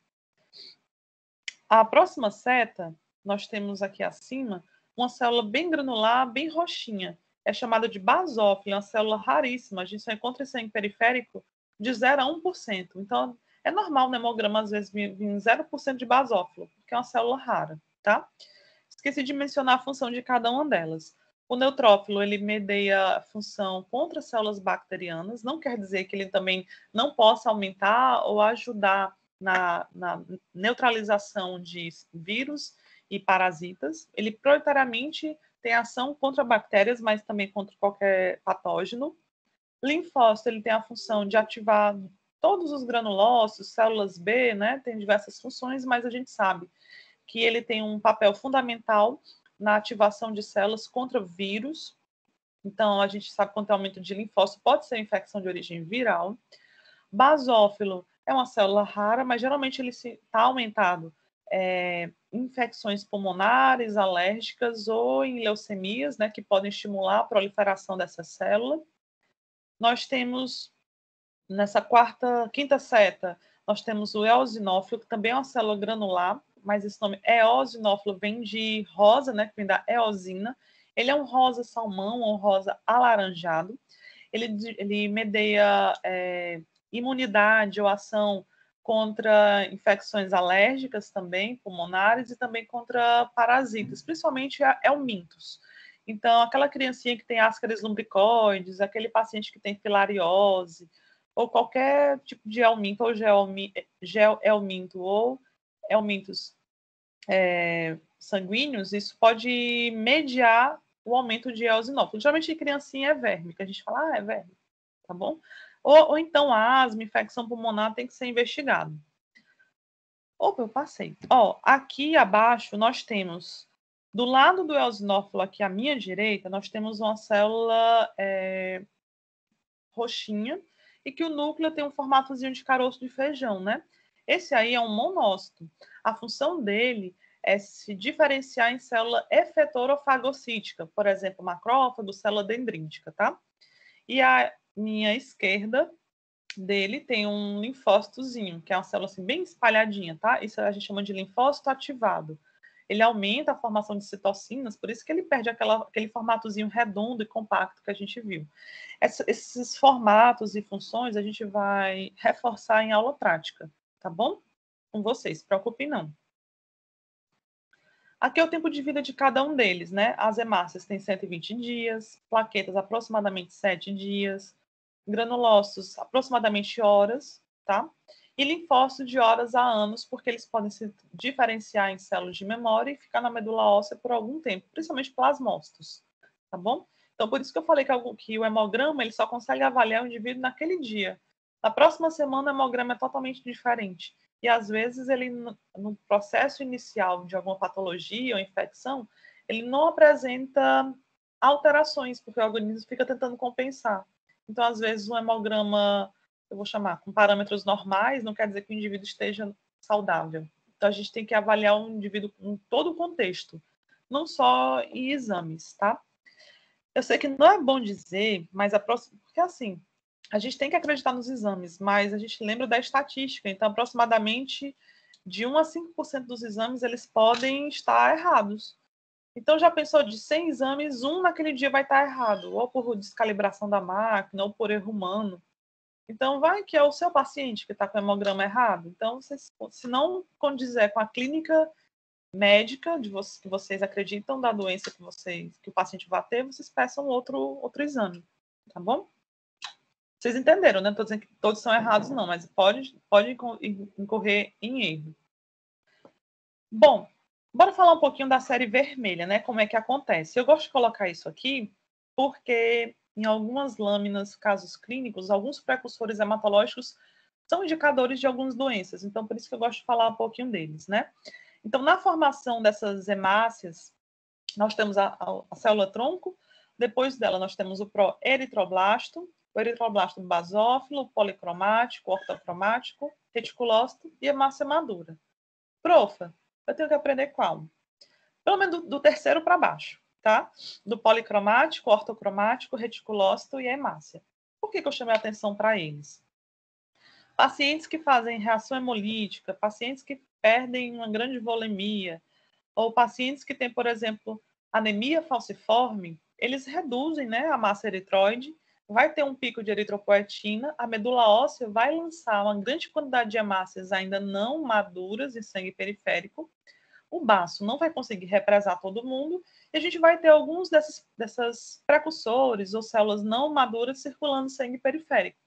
A próxima seta, nós temos aqui acima, uma célula bem granular, bem roxinha. É chamada de basófilo, é uma célula raríssima. A gente só encontra isso em periférico de 0 a 1%. Então, é normal no hemograma, às vezes, vir 0% de basófilo, porque é uma célula rara, tá? Esqueci de mencionar a função de cada uma delas. O neutrófilo, ele medeia a função contra células bacterianas, não quer dizer que ele também não possa aumentar ou ajudar na neutralização de vírus e parasitas. Ele, prioritariamente, tem ação contra bactérias, mas também contra qualquer patógeno. Linfócito, ele tem a função de ativar todos os granulócitos, células B, né? Tem diversas funções, mas a gente sabe que ele tem um papel fundamental na ativação de células contra vírus. Então, a gente sabe que quando tem aumento de linfócito, pode ser infecção de origem viral. Basófilo é uma célula rara, mas geralmente ele está aumentado infecções pulmonares, alérgicas ou em leucemias, né, que podem estimular a proliferação dessa célula. Nós temos, nessa quinta seta, nós temos o eosinófilo, que também é uma célula granular, mas esse nome eosinófilo vem de rosa, né, que vem da eosina. Ele é um rosa salmão ou rosa alaranjado. Ele medeia imunidade ou ação contra infecções alérgicas também, pulmonares, e também contra parasitas, principalmente helmintos. Então, aquela criancinha que tem ascaris lumbricoides, aquele paciente que tem filariose, ou qualquer tipo de helminto, ou gel-helminto, ou helmintos sanguíneos, isso pode mediar o aumento de eosinófilo. Geralmente, em criancinha é verme, que a gente fala, é verme, tá bom? Ou então asma, infecção pulmonar tem que ser investigado. Opa, eu passei. Ó, aqui abaixo nós temos, do lado do eosinófilo, aqui à minha direita, nós temos uma célula roxinha e que o núcleo tem um formatozinho de caroço de feijão, né? Esse aí é um monócito. A função dele é se diferenciar em célula efetorofagocítica, por exemplo, macrófago, célula dendrítica, tá? E a minha esquerda dele tem um linfócitozinho, que é uma célula assim, bem espalhadinha, tá? Isso a gente chama de linfócito ativado. Ele aumenta a formação de citocinas, por isso que ele perde aquele formatozinho redondo e compacto que a gente viu. Esses formatos e funções a gente vai reforçar em aula prática, tá bom? Com vocês, se preocupem não. Aqui é o tempo de vida de cada um deles, né? As hemácias têm 120 dias, plaquetas aproximadamente 7 dias, granulócitos aproximadamente horas, tá? E linfócitos de horas a anos, porque eles podem se diferenciar em células de memória e ficar na medula óssea por algum tempo, principalmente plasmócitos, tá bom? Então, por isso que eu falei que o hemograma ele só consegue avaliar o indivíduo naquele dia. Na próxima semana, o hemograma é totalmente diferente. E, às vezes, ele, no processo inicial de alguma patologia ou infecção, ele não apresenta alterações, porque o organismo fica tentando compensar. Então, às vezes, um hemograma, eu vou chamar, com parâmetros normais, não quer dizer que o indivíduo esteja saudável. Então, a gente tem que avaliar o indivíduo em todo o contexto, não só em exames, tá? Eu sei que não é bom dizer, mas porque assim, a gente tem que acreditar nos exames, mas a gente lembra da estatística, então aproximadamente de 1 a 5% dos exames eles podem estar errados. Então, já pensou de 100 exames, um naquele dia vai estar errado, ou por descalibração da máquina, ou por erro humano. Então, vai que é o seu paciente que está com o hemograma errado. Então, se não condizer com a clínica médica que vocês acreditam da doença que o paciente vai ter, vocês peçam outro exame, tá bom? Vocês entenderam, né? Não estou dizendo que todos são errados, não, mas pode incorrer em erro. Bom, bora falar um pouquinho da série vermelha, né? Como é que acontece? Eu gosto de colocar isso aqui porque em algumas lâminas, casos clínicos, alguns precursores hematológicos são indicadores de algumas doenças. Então, por isso que eu gosto de falar um pouquinho deles, né? Então, na formação dessas hemácias, nós temos a célula-tronco, depois dela nós temos o proeritroblasto, o eritroblasto basófilo, policromático, ortocromático, reticulócito e hemácia madura. Profa, eu tenho que aprender qual? Pelo menos do terceiro para baixo, tá? Do policromático, ortocromático, reticulócito e hemácia. Por que eu chamei a atenção para eles? Pacientes que fazem reação hemolítica, pacientes que perdem uma grande volemia, ou pacientes que têm, por exemplo, anemia falciforme, eles reduzem, né, a massa eritroide, vai ter um pico de eritropoetina, a medula óssea vai lançar uma grande quantidade de hemácias ainda não maduras em sangue periférico, o baço não vai conseguir represar todo mundo, e a gente vai ter alguns dessas precursores ou células não maduras circulando no sangue periférico.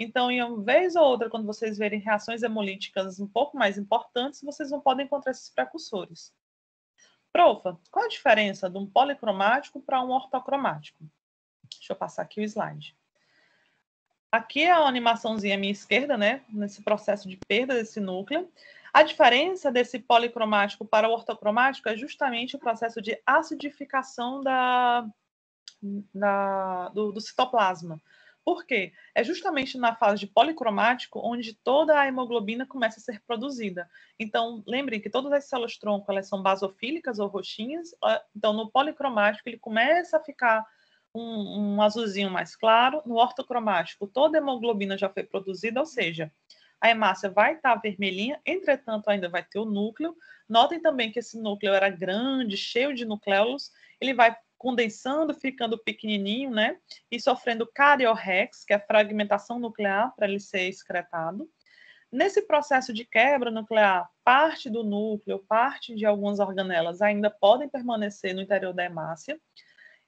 Então, em uma vez ou outra, quando vocês verem reações hemolíticas um pouco mais importantes, vocês não podem encontrar esses precursores. Profa, qual a diferença de um policromático para um ortocromático? Deixa eu passar aqui o slide. Aqui é a animaçãozinha à minha esquerda, né? Nesse processo de perda desse núcleo. A diferença desse policromático para o ortocromático é justamente o processo de acidificação do citoplasma. Por quê? É justamente na fase de policromático onde toda a hemoglobina começa a ser produzida. Então, lembrem que todas as células-tronco elas são basofílicas ou roxinhas. Então, no policromático, ele começa a ficar um azulzinho mais claro. No ortocromático, toda a hemoglobina já foi produzida, ou seja, a hemácia vai estar vermelhinha, entretanto, ainda vai ter o núcleo. Notem também que esse núcleo era grande, cheio de nucléolos. Ele vai condensando, ficando pequenininho, né? E sofrendo cariorrex, que é a fragmentação nuclear, para ele ser excretado. Nesse processo de quebra nuclear, parte do núcleo, parte de algumas organelas ainda podem permanecer no interior da hemácia.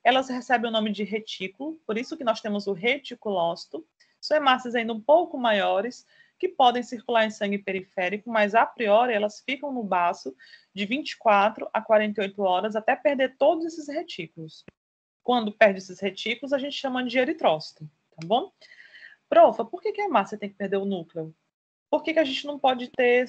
Elas recebem o nome de retículo, por isso que nós temos o reticulócito. São hemácias ainda um pouco maiores, que podem circular em sangue periférico, mas a priori elas ficam no baço de 24 a 48 horas até perder todos esses retículos. Quando perde esses retículos, a gente chama de eritrócito, tá bom? Profa, por que a hemácia tem que perder o núcleo? Por que a gente não pode ter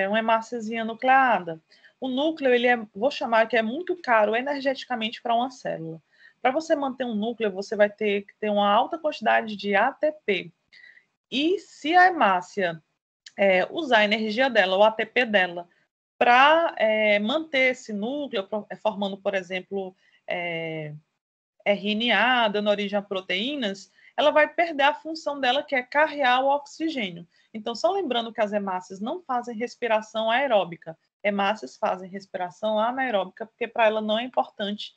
uma hemáciazinha nucleada? O núcleo, vou chamar que é muito caro energeticamente para uma célula. Para você manter um núcleo, você vai ter que ter uma alta quantidade de ATP. E se a hemácia usar a energia dela, o ATP dela, para manter esse núcleo, formando, por exemplo, RNA, dando origem a proteínas, ela vai perder a função dela, que é carrear o oxigênio. Então, só lembrando que as hemácias não fazem respiração aeróbica. Hemácias fazem respiração anaeróbica, porque para ela não é importante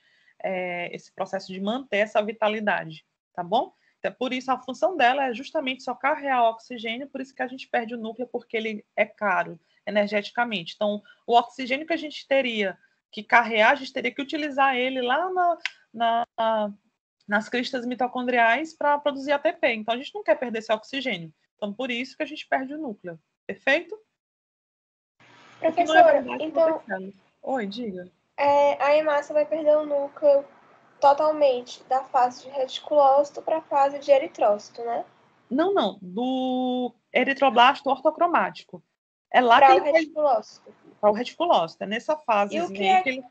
esse processo de manter essa vitalidade, tá bom? Então, por isso, a função dela é justamente só carrear o oxigênio, por isso que a gente perde o núcleo, porque ele é caro energeticamente. Então, o oxigênio que a gente teria que carrear, a gente teria que utilizar ele lá nas cristas mitocondriais para produzir ATP. Então, a gente não quer perder esse oxigênio. Então, por isso que a gente perde o núcleo. Perfeito? Professora, então... Oi, diga. A hemácia vai perder o núcleo totalmente da fase de reticulócito para a fase de eritrócito, né? Não. Do eritroblasto ortocromático. É lá pra que ele reticulócito. Para o reticulócito. É nessa fase aí que ele...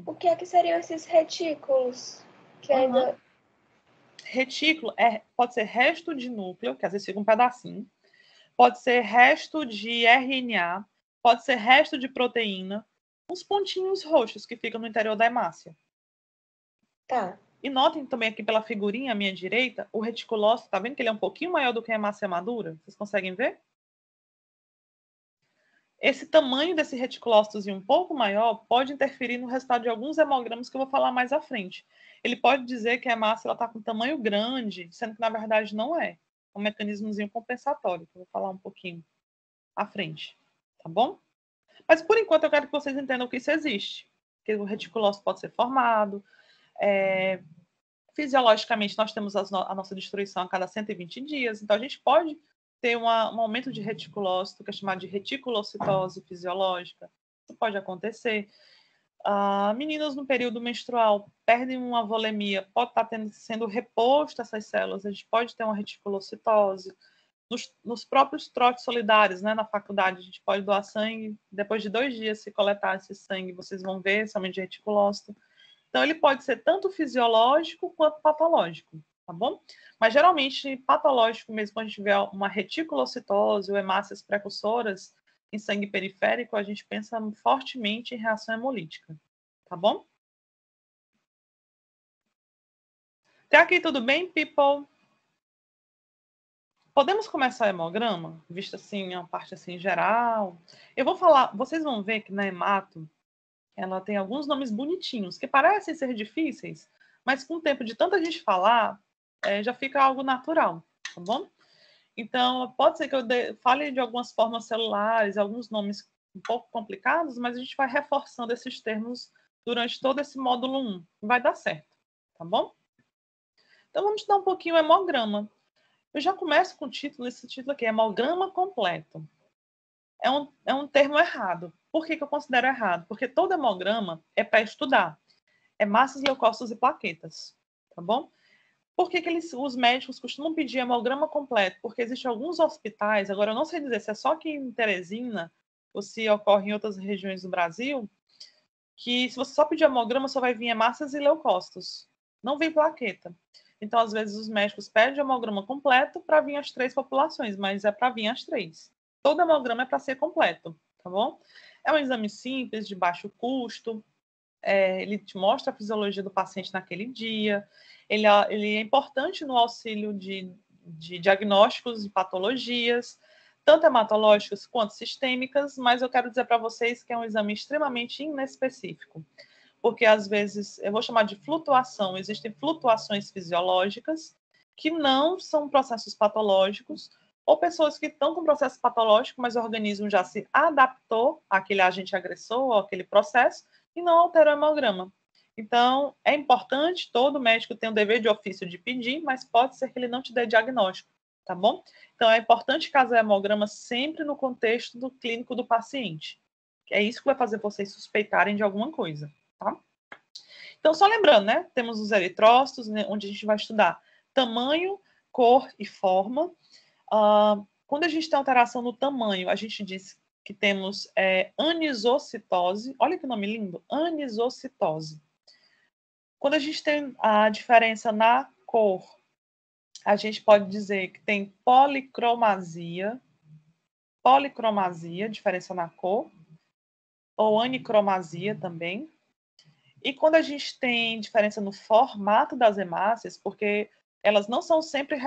O que é que seriam esses retículos? Que ainda... Retículo pode ser resto de núcleo, que às vezes fica um pedacinho. Pode ser resto de RNA. Pode ser resto de proteína. Uns pontinhos roxos que ficam no interior da hemácia. Tá. E notem também aqui pela figurinha à minha direita, o reticulócito, tá vendo que ele é um pouquinho maior do que a hemácia madura? Vocês conseguem ver? Esse tamanho desse reticulócitozinho um pouco maior pode interferir no resultado de alguns hemogramas que eu vou falar mais à frente. Ele pode dizer que a hemácia está com tamanho grande, sendo que na verdade não é. É um mecanismozinho compensatório, que eu vou falar um pouquinho à frente, tá bom? Mas por enquanto eu quero que vocês entendam que isso existe, que o reticulócito pode ser formado. Fisiologicamente, nós temos a nossa destruição a cada 120 dias, então a gente pode ter um aumento de reticulócito, que é chamado de reticulocitose fisiológica. Isso pode acontecer. Meninas no período menstrual perdem uma volemia, pode estar sendo reposto essas células, a gente pode ter uma reticulocitose. Nos próprios trotes solidários, né, na faculdade, a gente pode doar sangue, depois de 2 dias, se coletar esse sangue, vocês vão ver somente de reticulócito. Então, ele pode ser tanto fisiológico quanto patológico, tá bom? Mas, geralmente, patológico mesmo, quando a gente vê uma reticulocitose ou hemácias precursoras em sangue periférico, a gente pensa fortemente em reação hemolítica, tá bom? Até aqui tudo bem, people? Podemos começar o hemograma, visto assim, uma parte assim geral. Eu vou falar, vocês vão ver que na hemato, ela tem alguns nomes bonitinhos, que parecem ser difíceis, mas com o tempo de tanta gente falar, já fica algo natural, tá bom? Então, pode ser que eu fale de algumas formas celulares, alguns nomes um pouco complicados, mas a gente vai reforçando esses termos durante todo esse módulo 1. Vai dar certo, tá bom? Então, vamos estudar um pouquinho o hemograma. Eu já começo com o título, esse título aqui, hemograma completo. É um termo errado. Por que eu considero errado? Porque todo hemograma é para estudar. É massas, leucócitos e plaquetas, tá bom? Por que os médicos costumam pedir hemograma completo? Porque existem alguns hospitais, agora eu não sei dizer se é só aqui em Teresina ou se ocorre em outras regiões do Brasil, que se você só pedir hemograma, só vai vir hemácias e leucócitos. Não vem plaqueta. Então, às vezes, os médicos pedem hemograma completo para vir as 3 populações, mas é para vir as 3. Todo hemograma é para ser completo, tá bom? É um exame simples, de baixo custo, ele te mostra a fisiologia do paciente naquele dia, ele é importante no auxílio de diagnósticos e patologias, tanto hematológicas quanto sistêmicas, mas eu quero dizer para vocês que é um exame extremamente inespecífico, porque às vezes, eu vou chamar de flutuação, existem flutuações fisiológicas que não são processos patológicos, ou pessoas que estão com processo patológico, mas o organismo já se adaptou àquele agente agressor, ou àquele processo, e não altera o hemograma. Então, é importante, todo médico tem o dever de ofício de pedir, mas pode ser que ele não te dê diagnóstico, tá bom? Então, é importante casar o hemograma sempre no contexto do clínico do paciente. É isso que vai fazer vocês suspeitarem de alguma coisa, tá? Então, só lembrando, né? Temos os eritrócitos, né, onde a gente vai estudar tamanho, cor e forma. Quando a gente tem alteração no tamanho, a gente diz que temos anisocitose. Olha que nome lindo, anisocitose. Quando a gente tem a diferença na cor, a gente pode dizer que tem policromasia, diferença na cor, ou anicromasia também. E quando a gente tem diferença no formato das hemácias, porque elas não são sempre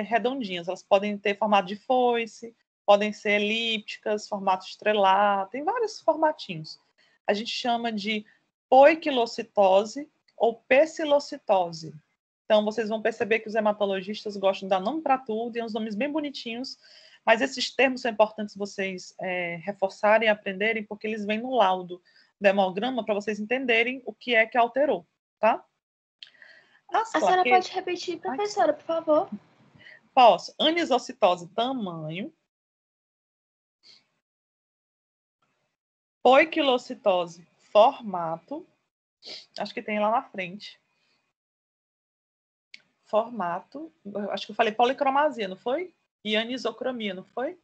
redondinhas, elas podem ter formato de foice, podem ser elípticas, formato estrelar, tem vários formatinhos. A gente chama de poiquilocitose ou pecilocitose. Então, vocês vão perceber que os hematologistas gostam de dar nome para tudo, e uns nomes bem bonitinhos, mas esses termos são importantes vocês reforçarem e aprenderem, porque eles vêm no laudo do hemograma para vocês entenderem o que é que alterou, tá? A senhora pode repetir, professora, por favor? Posso. Anisocitose, tamanho. Poiquilocitose, formato. Acho que tem lá na frente. Formato. Acho que eu falei policromasia, não foi? E anisocromia, não foi?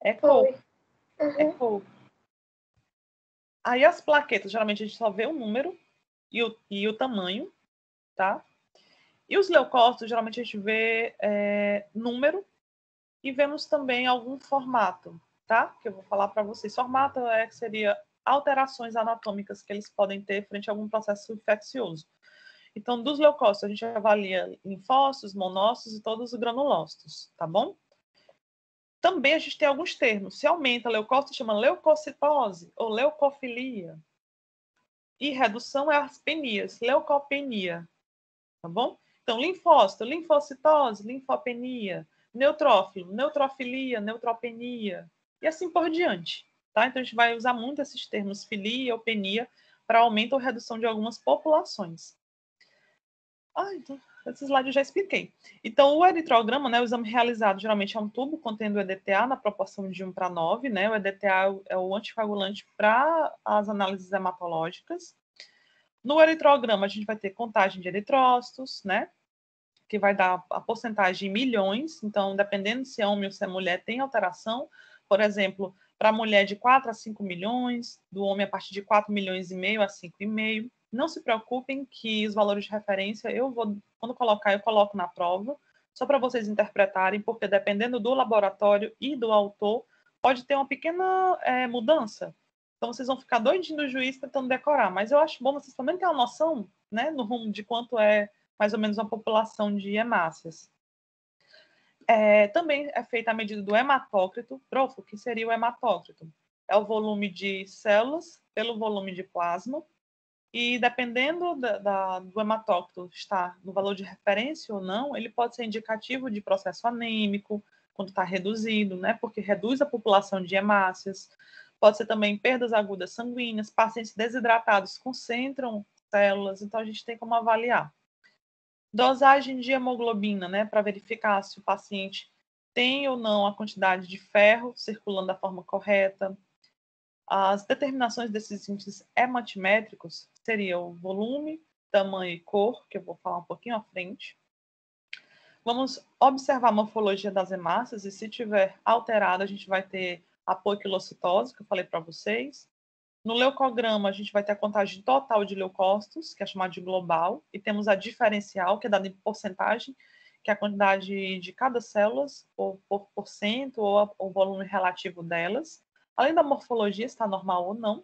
É cor. Uhum. É cor. Aí as plaquetas, geralmente a gente só vê o número e o tamanho, tá? E os leucócitos, geralmente a gente vê número e vemos também algum formato, tá? Que eu vou falar para vocês. Formato seria alterações anatômicas que eles podem ter frente a algum processo infeccioso. Então, dos leucócitos, a gente avalia linfócitos, monócitos e todos os granulócitos, tá bom? Também a gente tem alguns termos. Se aumenta a leucócito, chama leucocitose ou leucofilia. E redução é as penias, leucopenia. Tá bom? Então, linfócito, linfocitose, linfopenia. Neutrófilo, neutrofilia, neutropenia. E assim por diante. Tá? Então, a gente vai usar muito esses termos filia ou penia para aumento ou redução de algumas populações. Então, esse slide eu já expliquei. Então, o eritrograma, né, o exame realizado geralmente é um tubo contendo EDTA na proporção de 1:9, né? O EDTA é o anticoagulante para as análises hematológicas. No eritrograma, a gente vai ter contagem de eritrócitos, né? Que vai dar a porcentagem em milhões. Então, dependendo se é homem ou se é mulher, tem alteração. Por exemplo, para a mulher de 4 a 5 milhões, do homem a partir de 4,5 milhões a 5,5. Não se preocupem que os valores de referência, quando colocar, eu coloco na prova, só para vocês interpretarem, porque dependendo do laboratório e do autor, pode ter uma pequena mudança. Então, vocês vão ficar doidinhos do juiz tentando decorar. Mas eu acho bom vocês também terem uma noção, né, no rumo de quanto é mais ou menos uma população de hemácias. Também é feita a medida do hematócrito. Prof, o que seria o hematócrito? É o volume de células pelo volume de plasma. E dependendo do hematócrito estar no valor de referência ou não, ele pode ser indicativo de processo anêmico, quando está reduzido, né? Porque reduz a população de hemácias. Pode ser também perdas agudas sanguíneas, pacientes desidratados concentram células, então a gente tem como avaliar. Dosagem de hemoglobina, né, para verificar se o paciente tem ou não a quantidade de ferro circulando da forma correta. As determinações desses índices hematimétricos seriam volume, tamanho e cor, que eu vou falar um pouquinho à frente. Vamos observar a morfologia das hemácias e, se tiver alterada, a gente vai ter a poiquilocitose, que eu falei para vocês. No leucograma, a gente vai ter a contagem total de leucócitos, que é chamada de global, e temos a diferencial, que é dada em porcentagem, que é a quantidade de cada célula, por porcento, ou o volume relativo delas. Além da morfologia, se está normal ou não.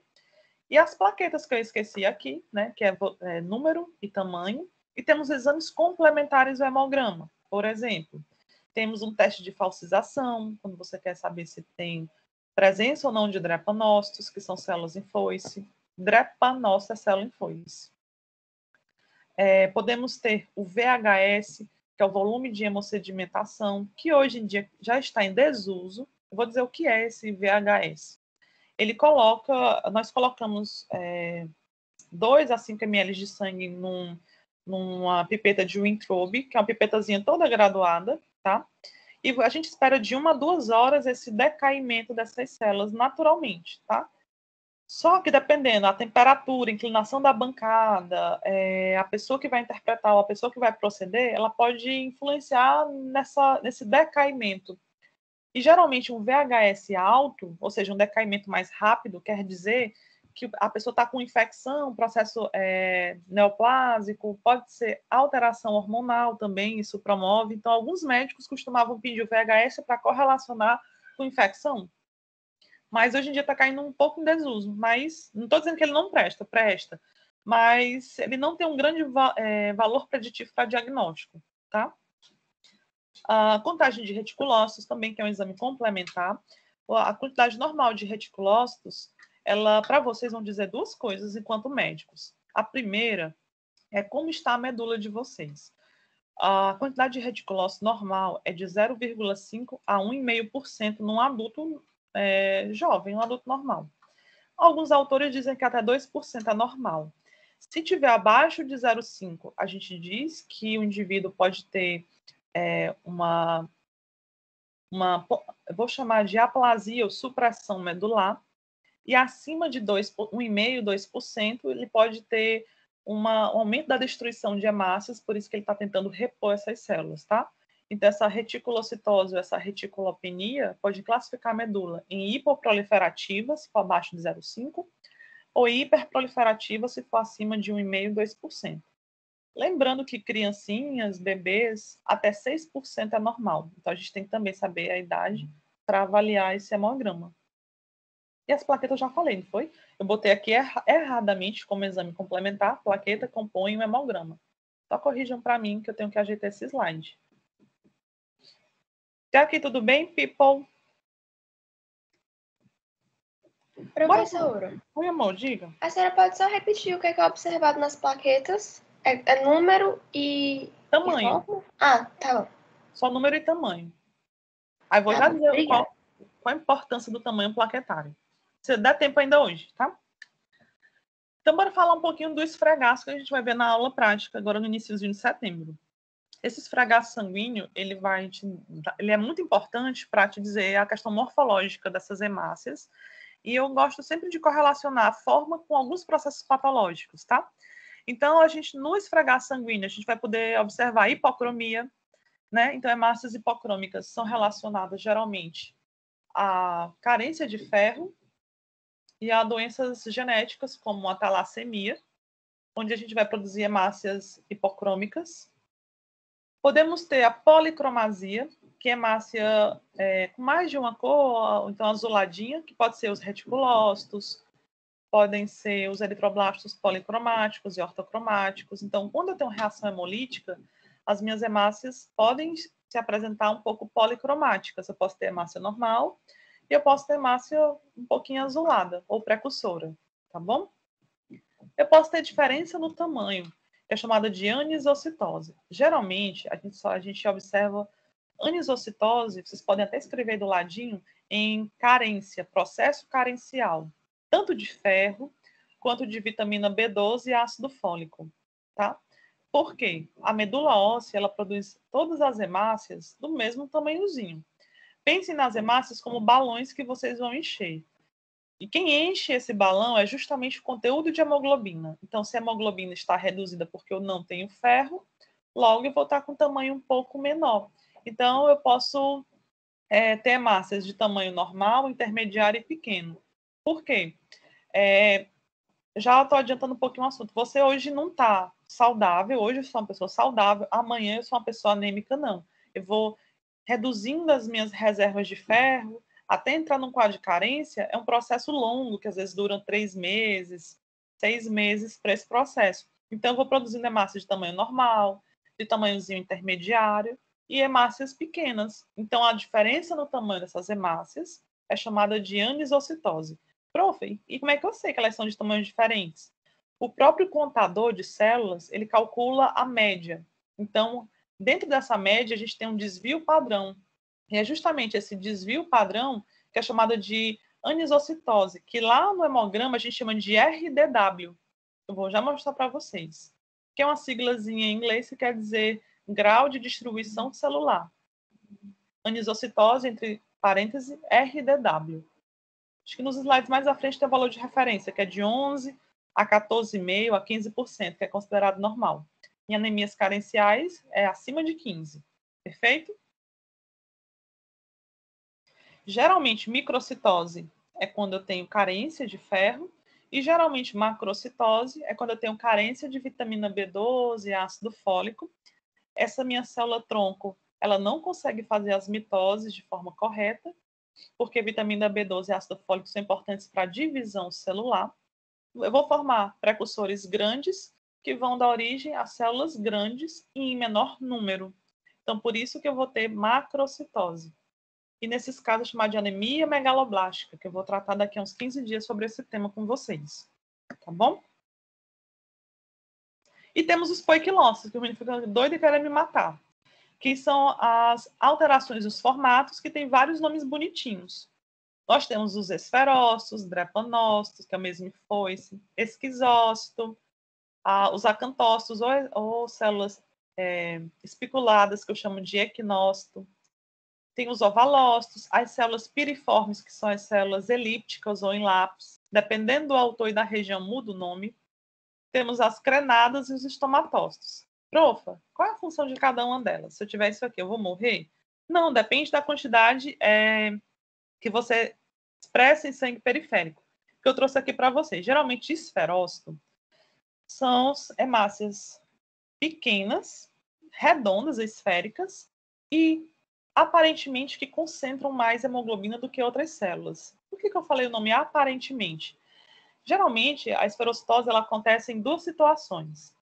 E as plaquetas que eu esqueci aqui, né, que é número e tamanho. E temos exames complementares ao hemograma. Por exemplo, temos um teste de falsização, quando você quer saber se tem presença ou não de drepanócitos, que são células em foice. Drepanócito é célula em foice. Podemos ter o VHS, que é o volume de hemossedimentação, que hoje em dia já está em desuso. Eu vou dizer o que é esse VHS. Nós colocamos 2 a 5 ml de sangue numa pipeta de Weintraub, que é uma pipetazinha toda graduada, tá? E a gente espera de 1 a 2 horas esse decaimento dessas células naturalmente, tá? Só que dependendo da temperatura, inclinação da bancada, a pessoa que vai interpretar ou a pessoa que vai proceder, ela pode influenciar nesse decaimento. E geralmente um VHS alto, ou seja, um decaimento mais rápido, quer dizer que a pessoa está com infecção, processo neoplásico, pode ser alteração hormonal também, isso promove. Então, alguns médicos costumavam pedir o VHS para correlacionar com infecção. Mas hoje em dia está caindo um pouco em desuso. Mas não estou dizendo que ele não presta. Mas ele não tem um grande valor preditivo para diagnóstico, tá? A contagem de reticulócitos também, que é um exame complementar. A quantidade normal de reticulócitos, para vocês, vão dizer 2 coisas enquanto médicos. A primeira é como está a medula de vocês. A quantidade de reticulócitos normal é de 0,5 a 1,5% num adulto jovem, um adulto normal. Alguns autores dizem que até 2% é normal. Se tiver abaixo de 0,5, a gente diz que o indivíduo pode ter eu vou chamar de aplasia ou supressão medular, e acima de 1,5%, 2%, ele pode ter um aumento da destruição de hemácias, por isso que ele está tentando repor essas células, tá? Então, essa reticulocitose ou essa reticulopenia pode classificar a medula em hipoproliferativa, se for abaixo de 0,5%, ou hiperproliferativa, se for acima de 1,5%, 2%. Lembrando que criancinhas, bebês, até 6% é normal. Então, a gente tem que também saber a idade para avaliar esse hemograma. E as plaquetas eu já falei, não foi? Eu botei aqui erradamente como exame complementar, plaqueta compõe um hemograma. Só corrijam para mim que eu tenho que ajeitar esse slide. Até aqui tudo bem, people? Professora, Oi, amor, diga. a senhora pode só repetir o que é observado nas plaquetas? É número e Tamanho. forma? Ah, tá bom. Só número e tamanho. Aí vou Tá já bom, dizer obrigada. qual a importância do tamanho plaquetário. Se dá tempo ainda hoje, tá? Então, bora falar um pouquinho do esfregaço que a gente vai ver na aula prática, agora no iniciozinho de setembro. Esse esfregaço sanguíneo, ele é muito importante para te dizer a questão morfológica dessas hemácias, e eu gosto sempre de correlacionar a forma com alguns processos patológicos, tá? Então, no esfregaço sanguíneo, a gente vai poder observar hipocromia, né? Então, hemácias hipocrômicas são relacionadas geralmente à carência de ferro e a doenças genéticas, como a talassemia, onde a gente vai produzir hemácias hipocrômicas. Podemos ter a policromasia, que é hemácia com mais de uma cor, então azuladinha, que pode ser os reticulócitos, podem ser os eritroblastos policromáticos e ortocromáticos. Então, quando eu tenho reação hemolítica, as minhas hemácias podem se apresentar um pouco policromáticas. Eu posso ter hemácia normal e eu posso ter hemácia um pouquinho azulada ou precursora, tá bom? Eu posso ter diferença no tamanho, que é chamada de anisocitose. Geralmente, a gente observa anisocitose, vocês podem até escrever do ladinho, em carência, processo carencial, tanto de ferro quanto de vitamina B12 e ácido fólico, tá? Por quê? A medula óssea, ela produz todas as hemácias do mesmo tamanhozinho. Pensem nas hemácias como balões que vocês vão encher. E quem enche esse balão é justamente o conteúdo de hemoglobina. Então, se a hemoglobina está reduzida porque eu não tenho ferro, logo eu vou estar com um tamanho um pouco menor. Então, eu posso ter hemácias de tamanho normal, intermediário e pequeno. Por quê? Já estou adiantando um pouquinho o assunto. Você hoje não está saudável, hoje eu sou uma pessoa saudável, amanhã eu sou uma pessoa anêmica, não. Eu vou reduzindo as minhas reservas de ferro, até entrar num quadro de carência, é um processo longo, que às vezes dura 3 meses, 6 meses para esse processo. Então, eu vou produzindo hemácias de tamanho normal, de tamanhozinho intermediário e hemácias pequenas. Então, a diferença no tamanho dessas hemácias é chamada de anisocitose. Prof, e como é que eu sei que elas são de tamanhos diferentes? O próprio contador de células, ele calcula a média. Então, dentro dessa média, a gente tem um desvio padrão. E é justamente esse desvio padrão que é chamado de anisocitose, que lá no hemograma a gente chama de RDW. Eu vou já mostrar para vocês. Que é uma siglazinha em inglês que quer dizer grau de distribuição celular. Anisocitose, entre parênteses, RDW. Acho que nos slides mais à frente tem o valor de referência, que é de 11 a 14,5% a 15%, que é considerado normal. Em anemias carenciais, é acima de 15%. Perfeito? Geralmente, microcitose é quando eu tenho carência de ferro, e geralmente macrocitose é quando eu tenho carência de vitamina B12 e ácido fólico. Essa minha célula-tronco, ela não consegue fazer as mitoses de forma correta, porque vitamina B12 e ácido fólico são importantes para a divisão celular. Eu vou formar precursores grandes que vão dar origem a células grandes e em menor número. Então, por isso que eu vou ter macrocitose. E nesses casos, chamar de anemia megaloblástica, que eu vou tratar daqui a uns 15 dias sobre esse tema com vocês. Tá bom? E temos os poiquilócitos, que o menino fica doido e quer me matar, que são as alterações dos formatos, que tem vários nomes bonitinhos. Nós temos os esferócitos, drepanócitos, que é o mesmo foice, esquizócito, os acantócitos ou células espiculadas, que eu chamo de equinócito. Tem os ovalócitos, as células piriformes, que são as células elípticas ou em lápis. Dependendo do autor e da região, muda o nome. Temos as crenadas e os estomatócitos. Profa, qual é a função de cada uma delas? Se eu tiver isso aqui, eu vou morrer? Não, depende da quantidade que você expressa em sangue periférico, que eu trouxe aqui para vocês. Geralmente, esferócito são hemácias pequenas, redondas, esféricas, e aparentemente que concentram mais hemoglobina do que outras células. Por que eu falei o nome aparentemente? Geralmente, a esferocitose ela acontece em duas situações.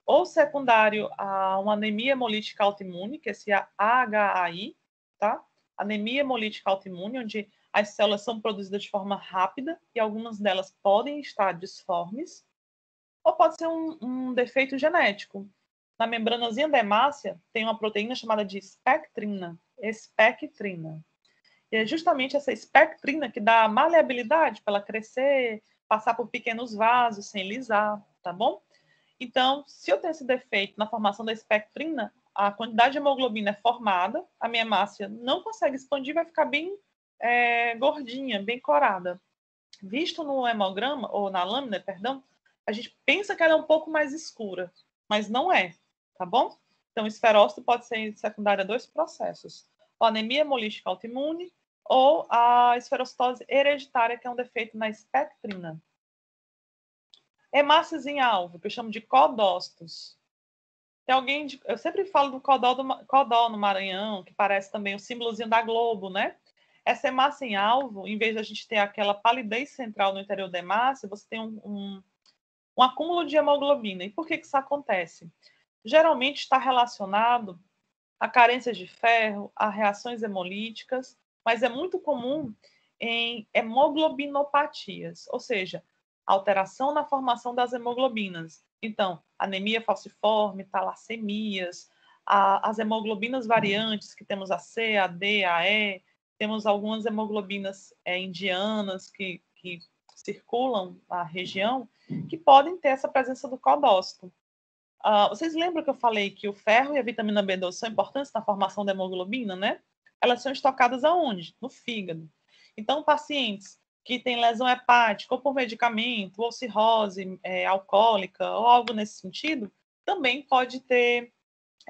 Ou secundário a uma anemia hemolítica autoimune, que é esse AHAI, tá? anemia hemolítica autoimune, onde as células são produzidas de forma rápida e algumas delas podem estar disformes, ou pode ser um defeito genético. Na membranazinha da hemácia tem uma proteína chamada de espectrina. E é justamente essa espectrina que dá a maleabilidade para ela crescer, passar por pequenos vasos sem lisar, tá bom? Então, se eu tenho esse defeito na formação da espectrina, a quantidade de hemoglobina é formada, a minha hemácia não consegue expandir, vai ficar bem gordinha, bem corada. Visto no hemograma, ou na lâmina, perdão, a gente pensa que ela é um pouco mais escura, mas não é, tá bom? Então, o esferócito pode ser secundário a 2 processos. A anemia hemolítica autoimune ou a esferocitose hereditária, que é um defeito na espectrina. Hemácias em alvo, que eu chamo de codócitos. Tem alguém eu sempre falo do codó no Maranhão, que parece também o símbolozinho da Globo, né? Essa hemácia em alvo, em vez de a gente ter aquela palidez central no interior da hemácia, você tem um acúmulo de hemoglobina. E por que isso acontece? Geralmente está relacionado a carências de ferro, a reações hemolíticas, mas é muito comum em hemoglobinopatias, ou seja, alteração na formação das hemoglobinas. Então, anemia falciforme, talassemias, as hemoglobinas variantes, que temos a C, a D, a E, temos algumas hemoglobinas indianas que circulam a região, que podem ter essa presença do codócito. Vocês lembram que eu falei que o ferro e a vitamina B12 são importantes na formação da hemoglobina, né? Elas são estocadas aonde? No fígado. Então, pacientes que têm lesão hepática, ou por medicamento, ou cirrose alcoólica, ou algo nesse sentido, também pode ter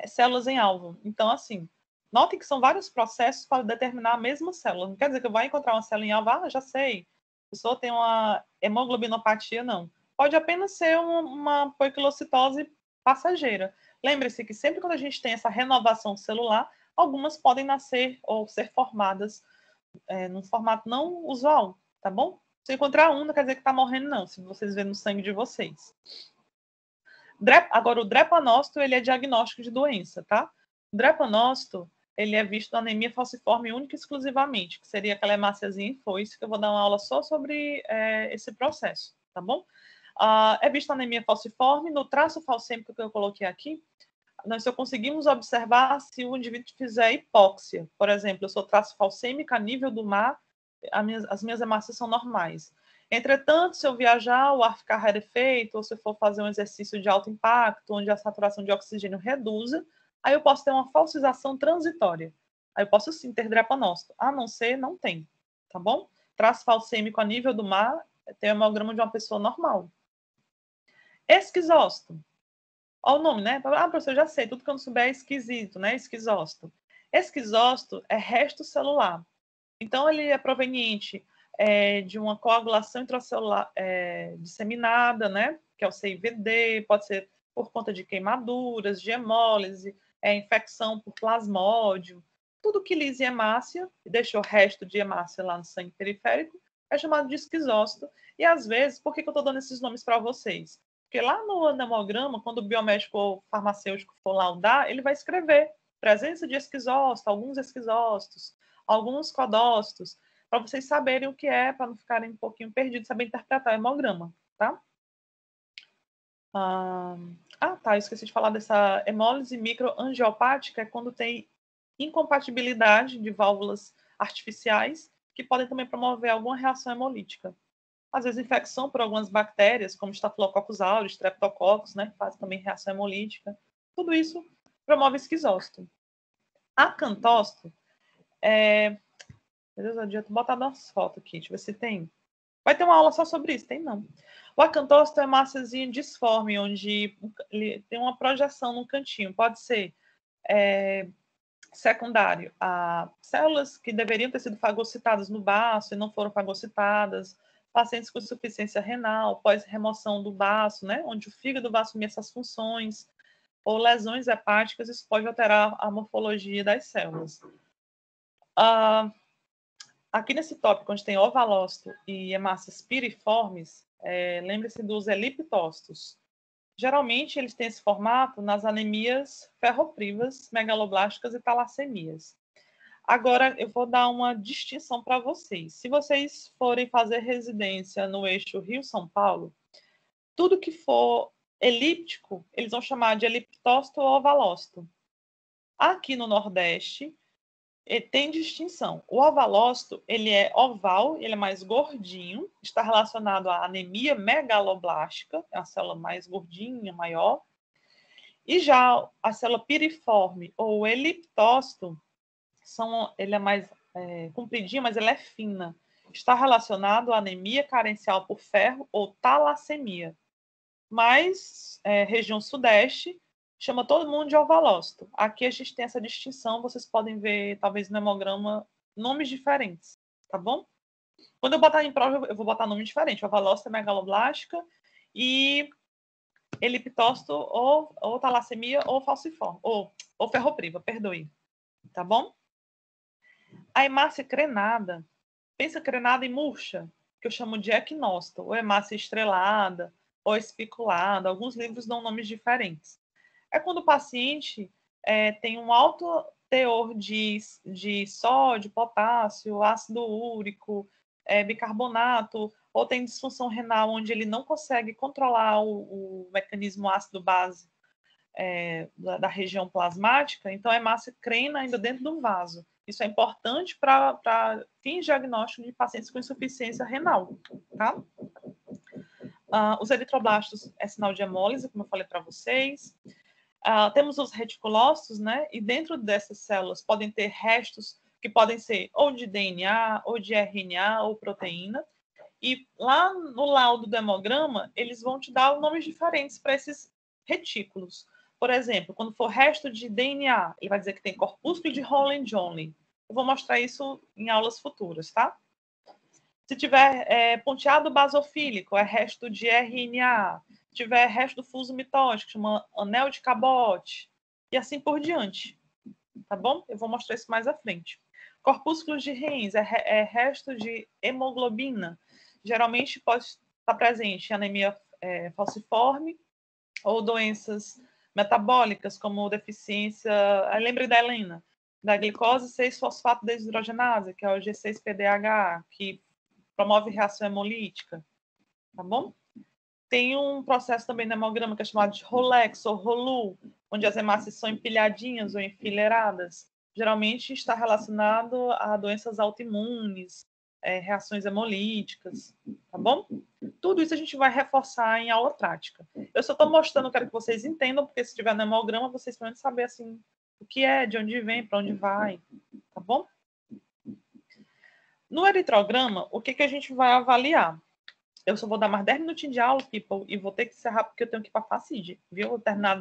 células em alvo. Então, assim, notem que são vários processos para determinar a mesma célula. Não quer dizer que eu vou encontrar uma célula em alvo, já sei, a pessoa tem uma hemoglobinopatia, não. Pode apenas ser uma poiquilocitose passageira. Lembre-se que sempre quando a gente tem essa renovação celular, algumas podem nascer ou ser formadas num formato não usual, tá bom? Se encontrar um, não quer dizer que está morrendo, não, se vocês verem no sangue de vocês. Agora, o drepanócito, ele é diagnóstico de doença, tá? O drepanócito, ele é visto na anemia falciforme única e exclusivamente, que seria aquela hemáciazinha em foice, que eu vou dar uma aula só sobre esse processo, tá bom? É visto na anemia falciforme, no traço falcêmico que eu coloquei aqui, nós só conseguimos observar se o indivíduo fizer hipóxia. Por exemplo, eu sou traço falcêmica a nível do mar, as minhas hemácias são normais. Entretanto, se eu viajar, o ar ficar rarefeito, ou se eu for fazer um exercício de alto impacto, onde a saturação de oxigênio reduza, aí eu posso ter uma falcização transitória. Aí eu posso sim ter drepanócito. A não ser, não tem. Tá bom? Traço falcêmico a nível do mar tem o hemograma de uma pessoa normal. Esquizócito. Olha o nome, né? Professor, eu já sei, tudo que eu não souber é esquisito, né? Esquizócito. Esquizócito é resto celular. Então, ele é proveniente de uma coagulação intracelular disseminada, né? Que é o CIVD, pode ser por conta de queimaduras, de hemólise, infecção por plasmódio. Tudo que lisa hemácia e deixou resto de hemácia lá no sangue periférico é chamado de esquizócito. E, às vezes, por que eu estou dando esses nomes para vocês? Porque lá no hemograma, quando o biomédico ou farmacêutico for laudar, ele vai escrever presença de esquizócito, alguns esquizócitos, alguns codócitos, para vocês saberem o que é, para não ficarem um pouquinho perdidos, saber interpretar o hemograma, tá? Tá, eu esqueci de falar dessa hemólise microangiopática, é quando tem incompatibilidade de válvulas artificiais, que podem também promover alguma reação hemolítica. Às vezes, infecção por algumas bactérias, como Staphylococcus aureus, Streptococcus, né, que faz também reação hemolítica. Tudo isso promove esquizócito. Acantócito meu Deus, eu devia botar umas fotos aqui, deixa eu ver se tem. Vai ter uma aula só sobre isso? Tem não. O acantócito é massazinha disforme, onde ele tem uma projeção no cantinho. Pode ser secundário a células que deveriam ter sido fagocitadas no baço e não foram fagocitadas, pacientes com insuficiência renal, pós-remoção do baço, né, onde o fígado vai assumir essas funções, ou lesões hepáticas, isso pode alterar a morfologia das células. Aqui nesse tópico, onde tem ovalócito e hemácias piriformes, lembre-se dos eliptócitos. Geralmente, eles têm esse formato nas anemias ferroprivas, megaloblásticas e talassemias. Agora, eu vou dar uma distinção para vocês. Se vocês forem fazer residência no eixo Rio-São Paulo, tudo que for elíptico, eles vão chamar de eliptócito ou ovalócito. Aqui no Nordeste, tem distinção. O ovalócito, ele é oval, ele é mais gordinho, está relacionado à anemia megaloblástica, é a célula mais gordinha, maior. E já a célula piriforme ou eliptócito, ele é mais compridinho, mas ele é fina. Está relacionado à anemia carencial por ferro ou talassemia. Mas, região sudeste, chama todo mundo de ovalócito. Aqui a gente tem essa distinção, vocês podem ver, talvez no hemograma, nomes diferentes, tá bom? Quando eu botar em prova, eu vou botar nome diferente. Ovalócito é megaloblástica e eliptócito ou talassemia ou falciforme, ou ferropriva, perdoe, tá bom? A hemácia crenada, pensa crenada e murcha, que eu chamo de equinócito, ou hemácia estrelada, ou espiculada, alguns livros dão nomes diferentes. É quando o paciente tem um alto teor de sódio, potássio, ácido úrico, bicarbonato, ou tem disfunção renal, onde ele não consegue controlar o mecanismo ácido-base da região plasmática, então a hemácia crena ainda dentro do vaso. Isso é importante para fins diagnósticos de pacientes com insuficiência renal, tá? Os eritroblastos é sinal de hemólise, como eu falei para vocês. Temos os reticulócitos, né? E dentro dessas células podem ter restos que podem ser ou de DNA, ou de RNA, ou proteína. E lá no laudo do hemograma, eles vão te dar nomes diferentes para esses retículos. Por exemplo, quando for resto de DNA, ele vai dizer que tem corpúsculo de Rowland-Johnson. Eu vou mostrar isso em aulas futuras, tá? Se tiver ponteado basofílico, é resto de RNA. Se tiver resto do fuso mitótico, chama anel de Cabot. E assim por diante. Tá bom? Eu vou mostrar isso mais à frente. Corpúsculos de Heinz é resto de hemoglobina. Geralmente pode estar presente em anemia falciforme ou doenças metabólicas, como deficiência... Lembre da Helena, da glicose 6-fosfato desidrogenase, que é o G6-PDH, que promove reação hemolítica, tá bom? Tem um processo também no hemograma que é chamado de Rolex ou Rolu, onde as hemácias são empilhadinhas ou enfileiradas. Geralmente está relacionado a doenças autoimunes, reações hemolíticas, tá bom? Tudo isso a gente vai reforçar em aula prática. Eu só estou mostrando, quero que vocês entendam, porque se tiver no hemograma, vocês podem saber assim, o que é, de onde vem, para onde vai, tá bom? No eritrograma, o que a gente vai avaliar? Eu só vou dar mais 10 minutinhos de aula, people, e vou ter que encerrar porque eu tenho que ir para a FACID, viu? Eu vou terminar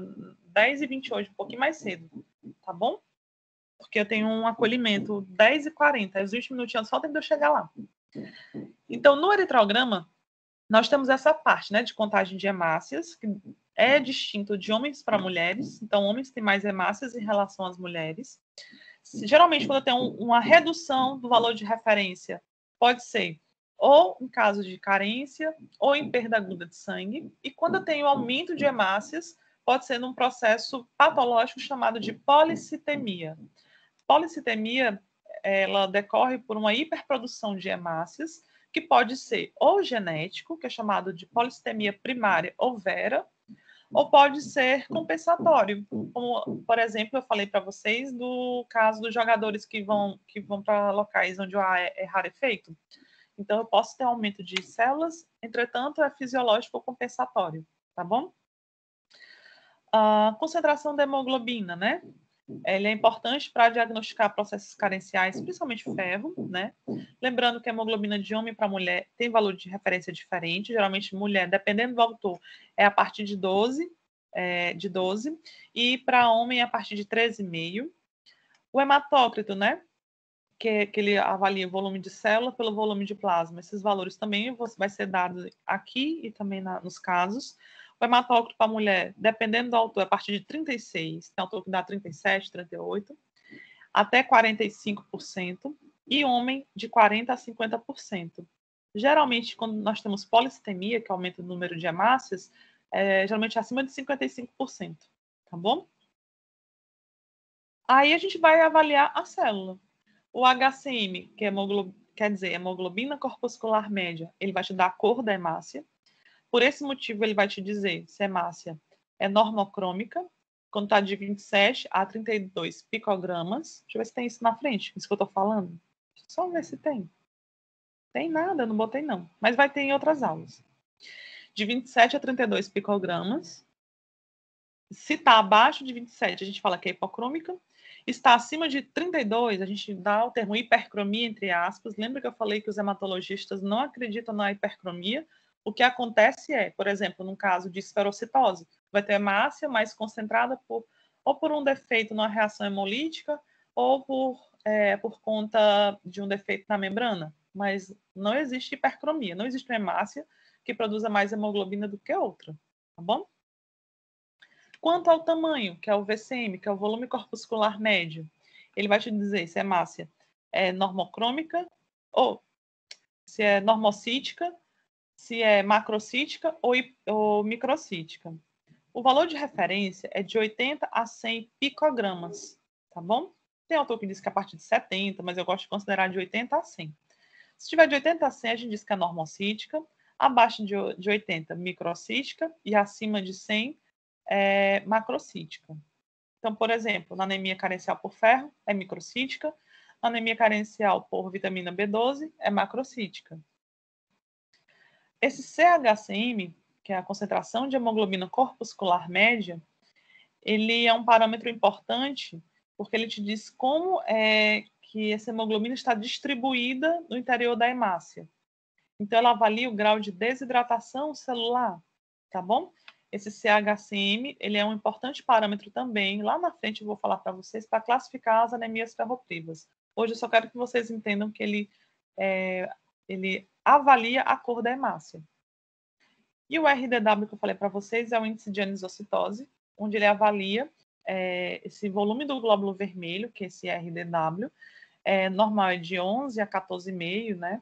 10h20 hoje, um pouquinho mais cedo, tá bom? Porque eu tenho um acolhimento 10h40, os 20 minutinhos só tem que eu chegar lá. Então, no eritrograma, nós temos essa parte, né, de contagem de hemácias, que é distinto de homens para mulheres. Então, homens têm mais hemácias em relação às mulheres. Geralmente, quando eu tenho uma redução do valor de referência, pode ser ou em caso de carência, ou em perda aguda de sangue. E quando eu tenho aumento de hemácias, pode ser num processo patológico chamado de policitemia. Policitemia, ela decorre por uma hiperprodução de hemácias, que pode ser ou genético, que é chamado de policitemia primária ou vera, ou pode ser compensatório, como, por exemplo, eu falei para vocês do caso dos jogadores que vão para locais onde o ar é rarefeito. Então, eu posso ter aumento de células, entretanto, é fisiológico ou compensatório, tá bom? A concentração da hemoglobina, né? Ele é importante para diagnosticar processos carenciais, principalmente ferro, né? Lembrando que a hemoglobina de homem para mulher tem valor de referência diferente. Geralmente, mulher, dependendo do autor, é a partir de 12, e para homem é a partir de 13,5. O hematócrito, né? Que ele avalia o volume de célula pelo volume de plasma. Esses valores também vai ser dado aqui e também nos casos. O hematócrito para mulher, dependendo do autor, é a partir de 36, tem autor que dá 37, 38, até 45%, e homem de 40% a 50%. Geralmente, quando nós temos policitemia, que aumenta o número de hemácias, geralmente acima de 55%, tá bom? Aí a gente vai avaliar a célula. O HCM, que é quer dizer, hemoglobina corpuscular média, ele vai te dar a cor da hemácia. Por esse motivo, ele vai te dizer se a hemácia é normocrômica, quando está de 27 a 32 picogramas. Deixa eu ver se tem isso na frente, isso que eu estou falando. Deixa eu só ver se tem. Tem nada, eu não botei não. Mas vai ter em outras aulas. De 27 a 32 picogramas. Se está abaixo de 27, a gente fala que é hipocrômica. Está acima de 32, a gente dá o termo hipercromia, entre aspas. Lembra que eu falei que os hematologistas não acreditam na hipercromia? O que acontece é, por exemplo, no caso de esferocitose, vai ter hemácia mais concentrada ou por um defeito na reação hemolítica ou por conta de um defeito na membrana. Mas não existe hipercromia, não existe uma hemácia que produza mais hemoglobina do que outra, tá bom? Quanto ao tamanho, que é o VCM, que é o volume corpuscular médio, ele vai te dizer se a hemácia é normocrômica ou se é normocítica, se é macrocítica ou microcítica. O valor de referência é de 80 a 100 picogramas, tá bom? Tem autor que diz que é a partir de 70, mas eu gosto de considerar de 80 a 100. Se tiver de 80 a 100, a gente diz que é normocítica, abaixo de 80, microcítica, e acima de 100, macrocítica. Então, por exemplo, na anemia carencial por ferro, é microcítica, na anemia carencial por vitamina B12, é macrocítica. Esse CHCM, que é a concentração de hemoglobina corpuscular média, ele é um parâmetro importante porque ele te diz como é que essa hemoglobina está distribuída no interior da hemácia. Então, ela avalia o grau de desidratação celular, tá bom? Esse CHCM, ele é um importante parâmetro também. Lá na frente eu vou falar para vocês para classificar as anemias ferroprivas. Hoje eu só quero que vocês entendam que ele avalia a cor da hemácia. E o RDW que eu falei para vocês é o índice de anisocitose, onde ele avalia esse volume do glóbulo vermelho, que é esse RDW. Normal é de 11 a 14,5, né?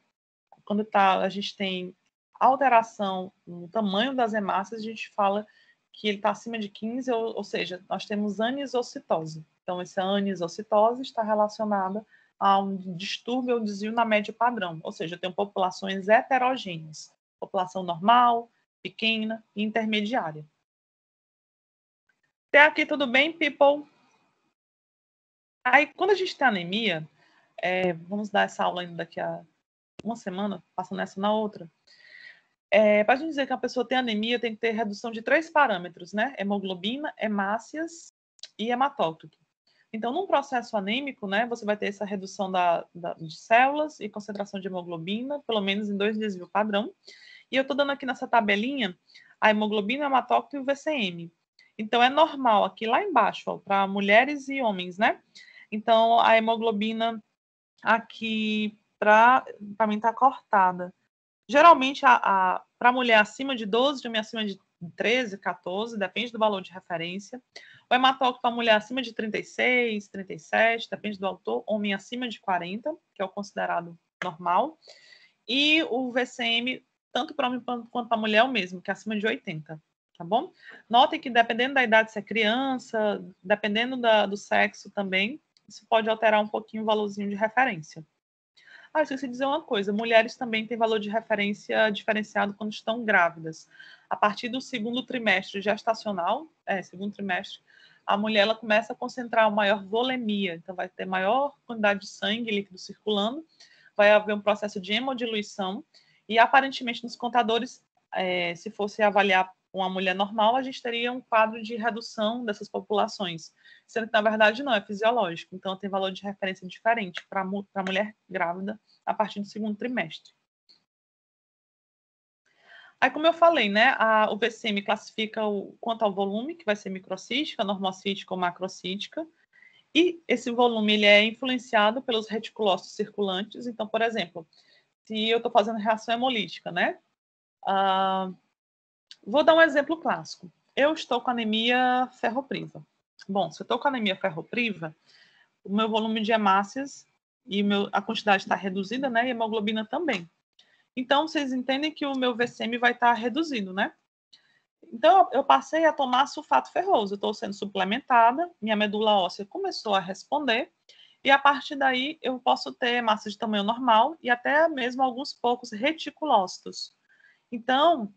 Quando a gente tem alteração no tamanho das hemácias, a gente fala que ele está acima de 15, ou seja, nós temos anisocitose. Então, essa anisocitose está relacionada a um distúrbio ou desvio na média padrão, ou seja, tem populações heterogêneas, população normal, pequena e intermediária. Até aqui tudo bem, people? Aí, quando a gente tem anemia, vamos dar essa aula ainda daqui a uma semana, passando essa na outra. Para a gente dizer que a pessoa tem anemia, tem que ter redução de 3 parâmetros, né? Hemoglobina, hemácias e hematócrito. Então, num processo anêmico, né, você vai ter essa redução de células e concentração de hemoglobina, pelo menos em 2 desvio padrão. E eu estou dando aqui nessa tabelinha a hemoglobina, o hematócrito e o VCM. Então, é normal aqui lá embaixo, para mulheres e homens, né? Então, a hemoglobina aqui, para mim, está cortada. Geralmente, para mulher acima de 12, de homem acima de 13, 14, depende do valor de referência. O hematócrito para mulher acima de 36, 37, depende do autor. Homem acima de 40, que é o considerado normal. E o VCM, tanto para homem quanto para mulher, é o mesmo, que é acima de 80, tá bom? Notem que dependendo da idade, se é criança, dependendo do sexo também, isso pode alterar um pouquinho o valorzinho de referência. Eu esqueci de dizer uma coisa, mulheres também têm valor de referência diferenciado quando estão grávidas. A partir do segundo trimestre gestacional, segundo trimestre, a mulher ela começa a concentrar uma maior volemia, então vai ter maior quantidade de sangue líquido circulando, vai haver um processo de hemodiluição, e aparentemente nos contadores, se fosse avaliar uma mulher normal, a gente teria um quadro de redução dessas populações, sendo que na verdade não, é fisiológico, então tem valor de referência diferente para a mulher grávida a partir do segundo trimestre. Aí, como eu falei, né, o VCM classifica quanto ao volume, que vai ser microcítica, normocítica ou macrocítica, e esse volume ele é influenciado pelos reticulócitos circulantes. Então, por exemplo, se eu estou fazendo reação hemolítica, né, vou dar um exemplo clássico. Eu estou com anemia ferropriva. Bom, se eu estou com anemia ferropriva, o meu volume de hemácias e a quantidade está reduzida, né? E a hemoglobina também. Então, vocês entendem que o meu VCM vai estar reduzido, né? Então, eu passei a tomar sulfato ferroso. Eu estou sendo suplementada, minha medula óssea começou a responder, E a partir daí eu posso ter hemácias de tamanho normal e até mesmo alguns poucos reticulócitos. Então,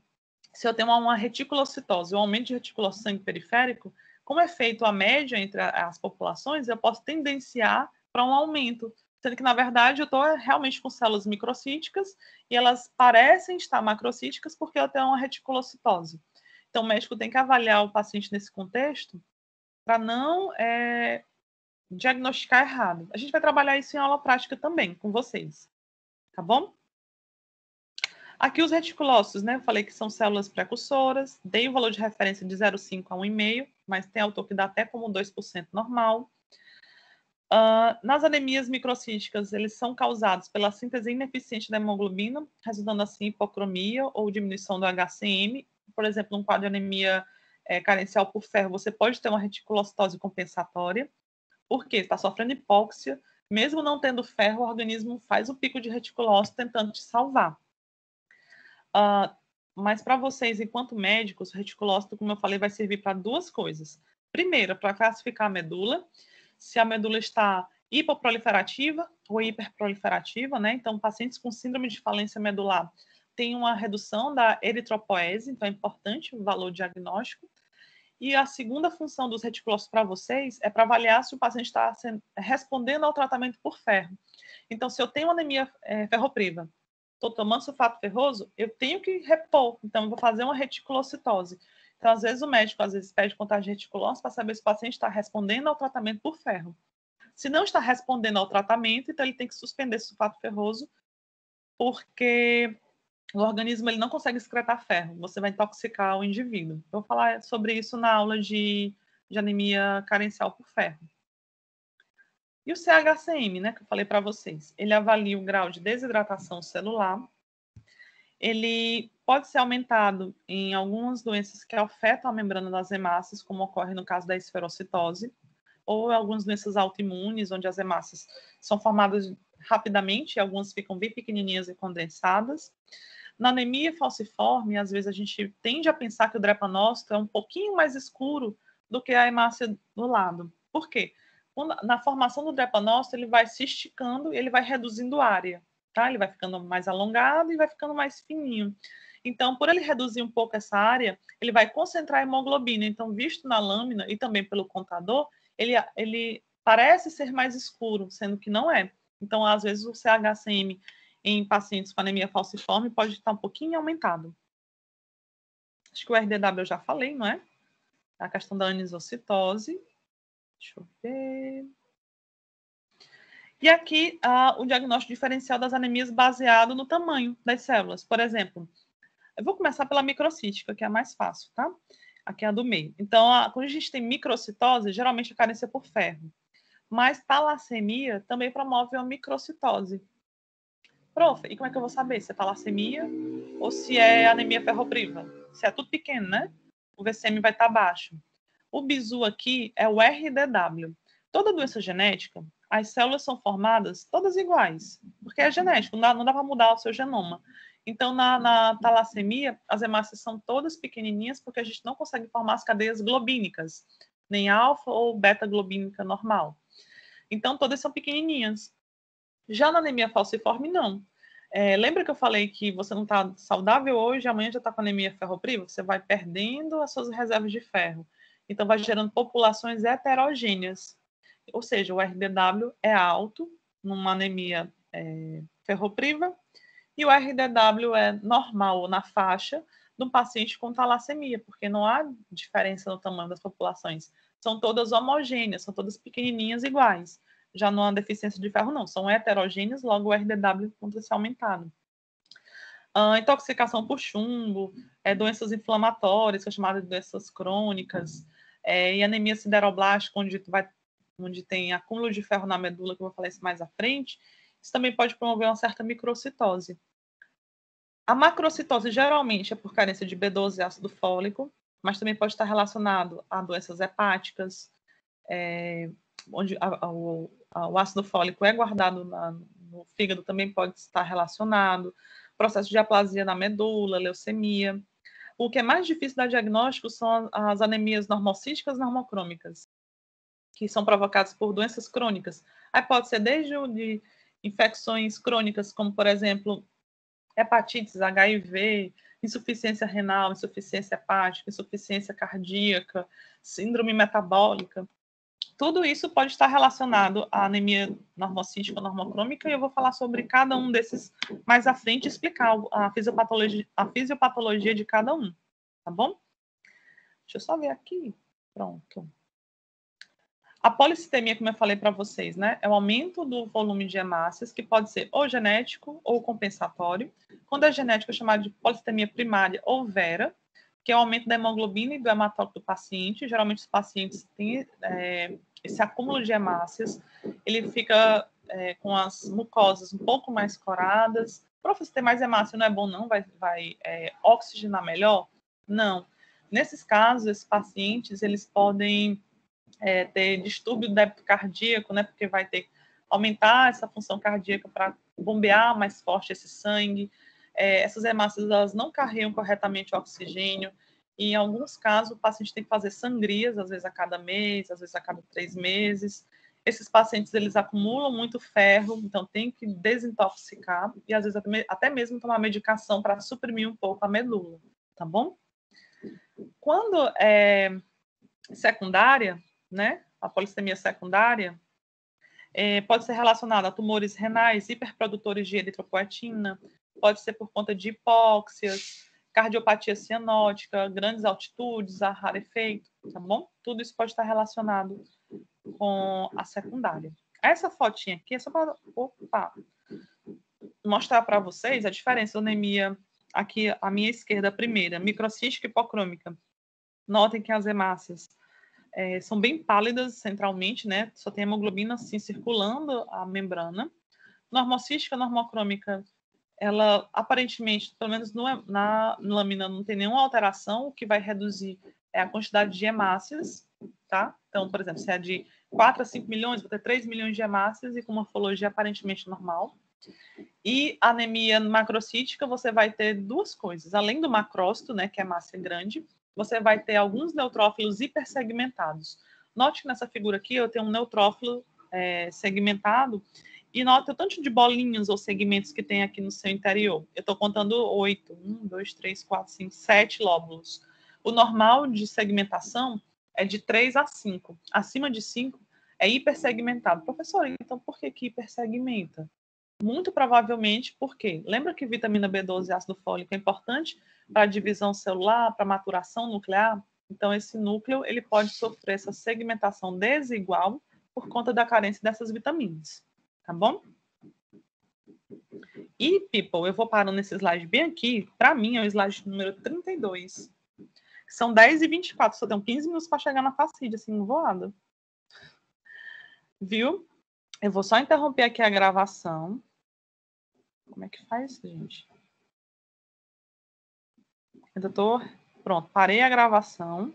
se eu tenho uma reticulocitose, um aumento de reticulócito sangue periférico, como é feito a média entre as populações, eu posso tendenciar para um aumento, sendo que, na verdade, eu estou realmente com células microcíticas e elas parecem estar macrocíticas porque eu tenho uma reticulocitose. Então, o médico tem que avaliar o paciente nesse contexto para não diagnosticar errado. A gente vai trabalhar isso em aula prática também com vocês, tá bom? Aqui os reticulócitos, né? Eu falei que são células precursoras, dei o valor de referência de 0,5 a 1,5, mas tem autor que dá até como 2% normal. Nas anemias microcíticas, eles são causados pela síntese ineficiente da hemoglobina, resultando assim em hipocromia ou diminuição do HCM. Por exemplo, num quadro de anemia carencial por ferro, você pode ter uma reticulocitose compensatória. Por quê? Está sofrendo hipóxia, mesmo não tendo ferro, o organismo faz o pico de reticulócito tentando te salvar. Mas para vocês, enquanto médicos, o reticulócito, como eu falei, vai servir para duas coisas. Primeiro, para classificar a medula, se a medula está hipoproliferativa ou hiperproliferativa, né? Então, pacientes com síndrome de falência medular têm uma redução da eritropoese, então é importante o valor diagnóstico. E a segunda função dos reticulócitos para vocês é para avaliar se o paciente está respondendo ao tratamento por ferro. Então, se eu tenho anemia ferropriva, estou tomando sulfato ferroso, eu tenho que repor. Então, eu vou fazer uma reticulocitose. Então, às vezes, o médico pede contagem de reticulócitos para saber se o paciente está respondendo ao tratamento por ferro. Se não está respondendo ao tratamento, então ele tem que suspender sulfato ferroso, porque o organismo ele não consegue excretar ferro. Você vai intoxicar o indivíduo. Eu vou falar sobre isso na aula de anemia carencial por ferro. E o CHCM, né, que eu falei para vocês, ele avalia o grau de desidratação celular. Ele pode ser aumentado em algumas doenças que afetam a membrana das hemácias, como ocorre no caso da esferocitose, ou algumas doenças autoimunes, onde as hemácias são formadas rapidamente e algumas ficam bem pequenininhas e condensadas. Na anemia falciforme, às vezes a gente tende a pensar que o drepanócito é um pouquinho mais escuro do que a hemácia do lado. Por quê? Na formação do drepanócito, ele vai se esticando e ele vai reduzindo área, tá? Ele vai ficando mais alongado e vai ficando mais fininho. Então, por ele reduzir um pouco essa área, ele vai concentrar a hemoglobina. Então, visto na lâmina e também pelo contador, ele parece ser mais escuro, sendo que não é. Então, às vezes, o CHCM em pacientes com anemia falciforme pode estar um pouquinho aumentado. Acho que o RDW eu já falei, não é? A questão da anisocitose. Deixa eu ver. E aqui, o diagnóstico diferencial das anemias baseado no tamanho das células. Por exemplo, eu vou começar pela microcítica, que é a mais fácil, tá? Aqui é a do meio. Então, quando a gente tem microcitose, geralmente a carência por ferro. Mas talassemia também promove uma microcitose. Prof, e como é que eu vou saber se é talassemia ou se é anemia ferropriva? Se é tudo pequeno, né? O VCM vai estar baixo. O bizu aqui é o RDW. Toda doença genética, as células são formadas todas iguais, porque é genético, não dá para mudar o seu genoma. Então, na talassemia, as hemácias são todas pequenininhas porque a gente não consegue formar as cadeias globínicas, nem alfa ou beta globínica normal. Então, todas são pequenininhas. Já na anemia falciforme, não. Lembra que eu falei que você não está saudável hoje, amanhã já está com anemia ferropriva? Você vai perdendo as suas reservas de ferro. Então, vai gerando populações heterogêneas. Ou seja, o RDW é alto numa anemia ferropriva e o RDW é normal ou na faixa de um paciente com talassemia, porque não há diferença no tamanho das populações. São todas homogêneas, são todas pequenininhas iguais. Já não há deficiência de ferro, não. São heterogêneos, logo o RDW pode ser aumentado. Intoxicação por chumbo, doenças inflamatórias, que é chamada de doenças crônicas, e anemia sideroblástica, onde tem acúmulo de ferro na medula, que eu vou falar isso mais à frente, isso também pode promover uma certa microcitose. A macrocitose geralmente é por carência de B12 e ácido fólico, mas também pode estar relacionado a doenças hepáticas, onde o ácido fólico é guardado no fígado, também pode estar relacionado, processo de aplasia na medula, leucemia. O que é mais difícil dar diagnóstico são as anemias normocíticas normocrômicas, que são provocadas por doenças crônicas. Aí pode ser desde de infecções crônicas, como, por exemplo, hepatites, HIV, insuficiência renal, insuficiência hepática, insuficiência cardíaca, síndrome metabólica. Tudo isso pode estar relacionado à anemia normocítica ou normocrômica, e eu vou falar sobre cada um desses mais à frente e explicar a fisiopatologia de cada um, tá bom? Deixa eu só ver aqui. Pronto. A policitemia, como eu falei para vocês, né, é o aumento do volume de hemácias, que pode ser ou genético ou compensatório. Quando é genético, é chamado de policitemia primária ou vera, que é o aumento da hemoglobina e do hematócrito do paciente. Geralmente, os pacientes têm esse acúmulo de hemácias, ele fica com as mucosas um pouco mais coradas. Para você ter mais hemácia não é bom, não? Vai oxigenar melhor? Não. Nesses casos, esses pacientes, eles podem ter distúrbio do débito cardíaco, né, porque vai ter que aumentar essa função cardíaca para bombear mais forte esse sangue. Essas hemácias, elas não carregam corretamente o oxigênio, e em alguns casos o paciente tem que fazer sangrias, às vezes a cada mês, às vezes a cada 3 meses. Esses pacientes, eles acumulam muito ferro, então tem que desintoxicar, e às vezes até mesmo tomar medicação para suprimir um pouco a medula, tá bom? Quando é secundária, né, a polissemia secundária, pode ser relacionada a tumores renais, hiperprodutores de eritropoetina, pode ser por conta de hipóxias, cardiopatia cianótica, grandes altitudes, rarefeito, tá bom? Tudo isso pode estar relacionado com a secundária. Essa fotinha aqui é só para mostrar para vocês a diferença da anemia, aqui à minha esquerda, a primeira, microcística hipocrômica. Notem que as hemácias são bem pálidas centralmente, né? Só tem hemoglobina assim circulando a membrana. Normocística, normocrômica, ela aparentemente, pelo menos na lâmina, não tem nenhuma alteração. O que vai reduzir é a quantidade de hemácias, tá? Então, por exemplo, se é de 4 a 5 milhões, vai ter 3 milhões de hemácias e com morfologia aparentemente normal. E anemia macrocítica, você vai ter duas coisas. Além do macrócito, né, que é hemácia grande, você vai ter alguns neutrófilos hipersegmentados. Note que nessa figura aqui eu tenho um neutrófilo segmentado, e note o tanto de bolinhas ou segmentos que tem aqui no seu interior. Eu estou contando 8. 1, 2, 3, 4, 5, 7 lóbulos. O normal de segmentação é de 3 a 5. Acima de 5 é hipersegmentado. Professor, então por que hipersegmenta? Muito provavelmente porque, lembra que vitamina B12 e ácido fólico é importante para a divisão celular, para a maturação nuclear? Então, esse núcleo ele pode sofrer essa segmentação desigual por conta da carência dessas vitaminas, tá bom? E, people, eu vou parando nesse slide bem aqui. Para mim, é o slide número 32. São 10h24, só tenho 15 minutos para chegar na facídia, assim, voada. Viu? Eu vou só interromper aqui a gravação. Como é que faz, gente? Ainda tô... Pronto, parei a gravação.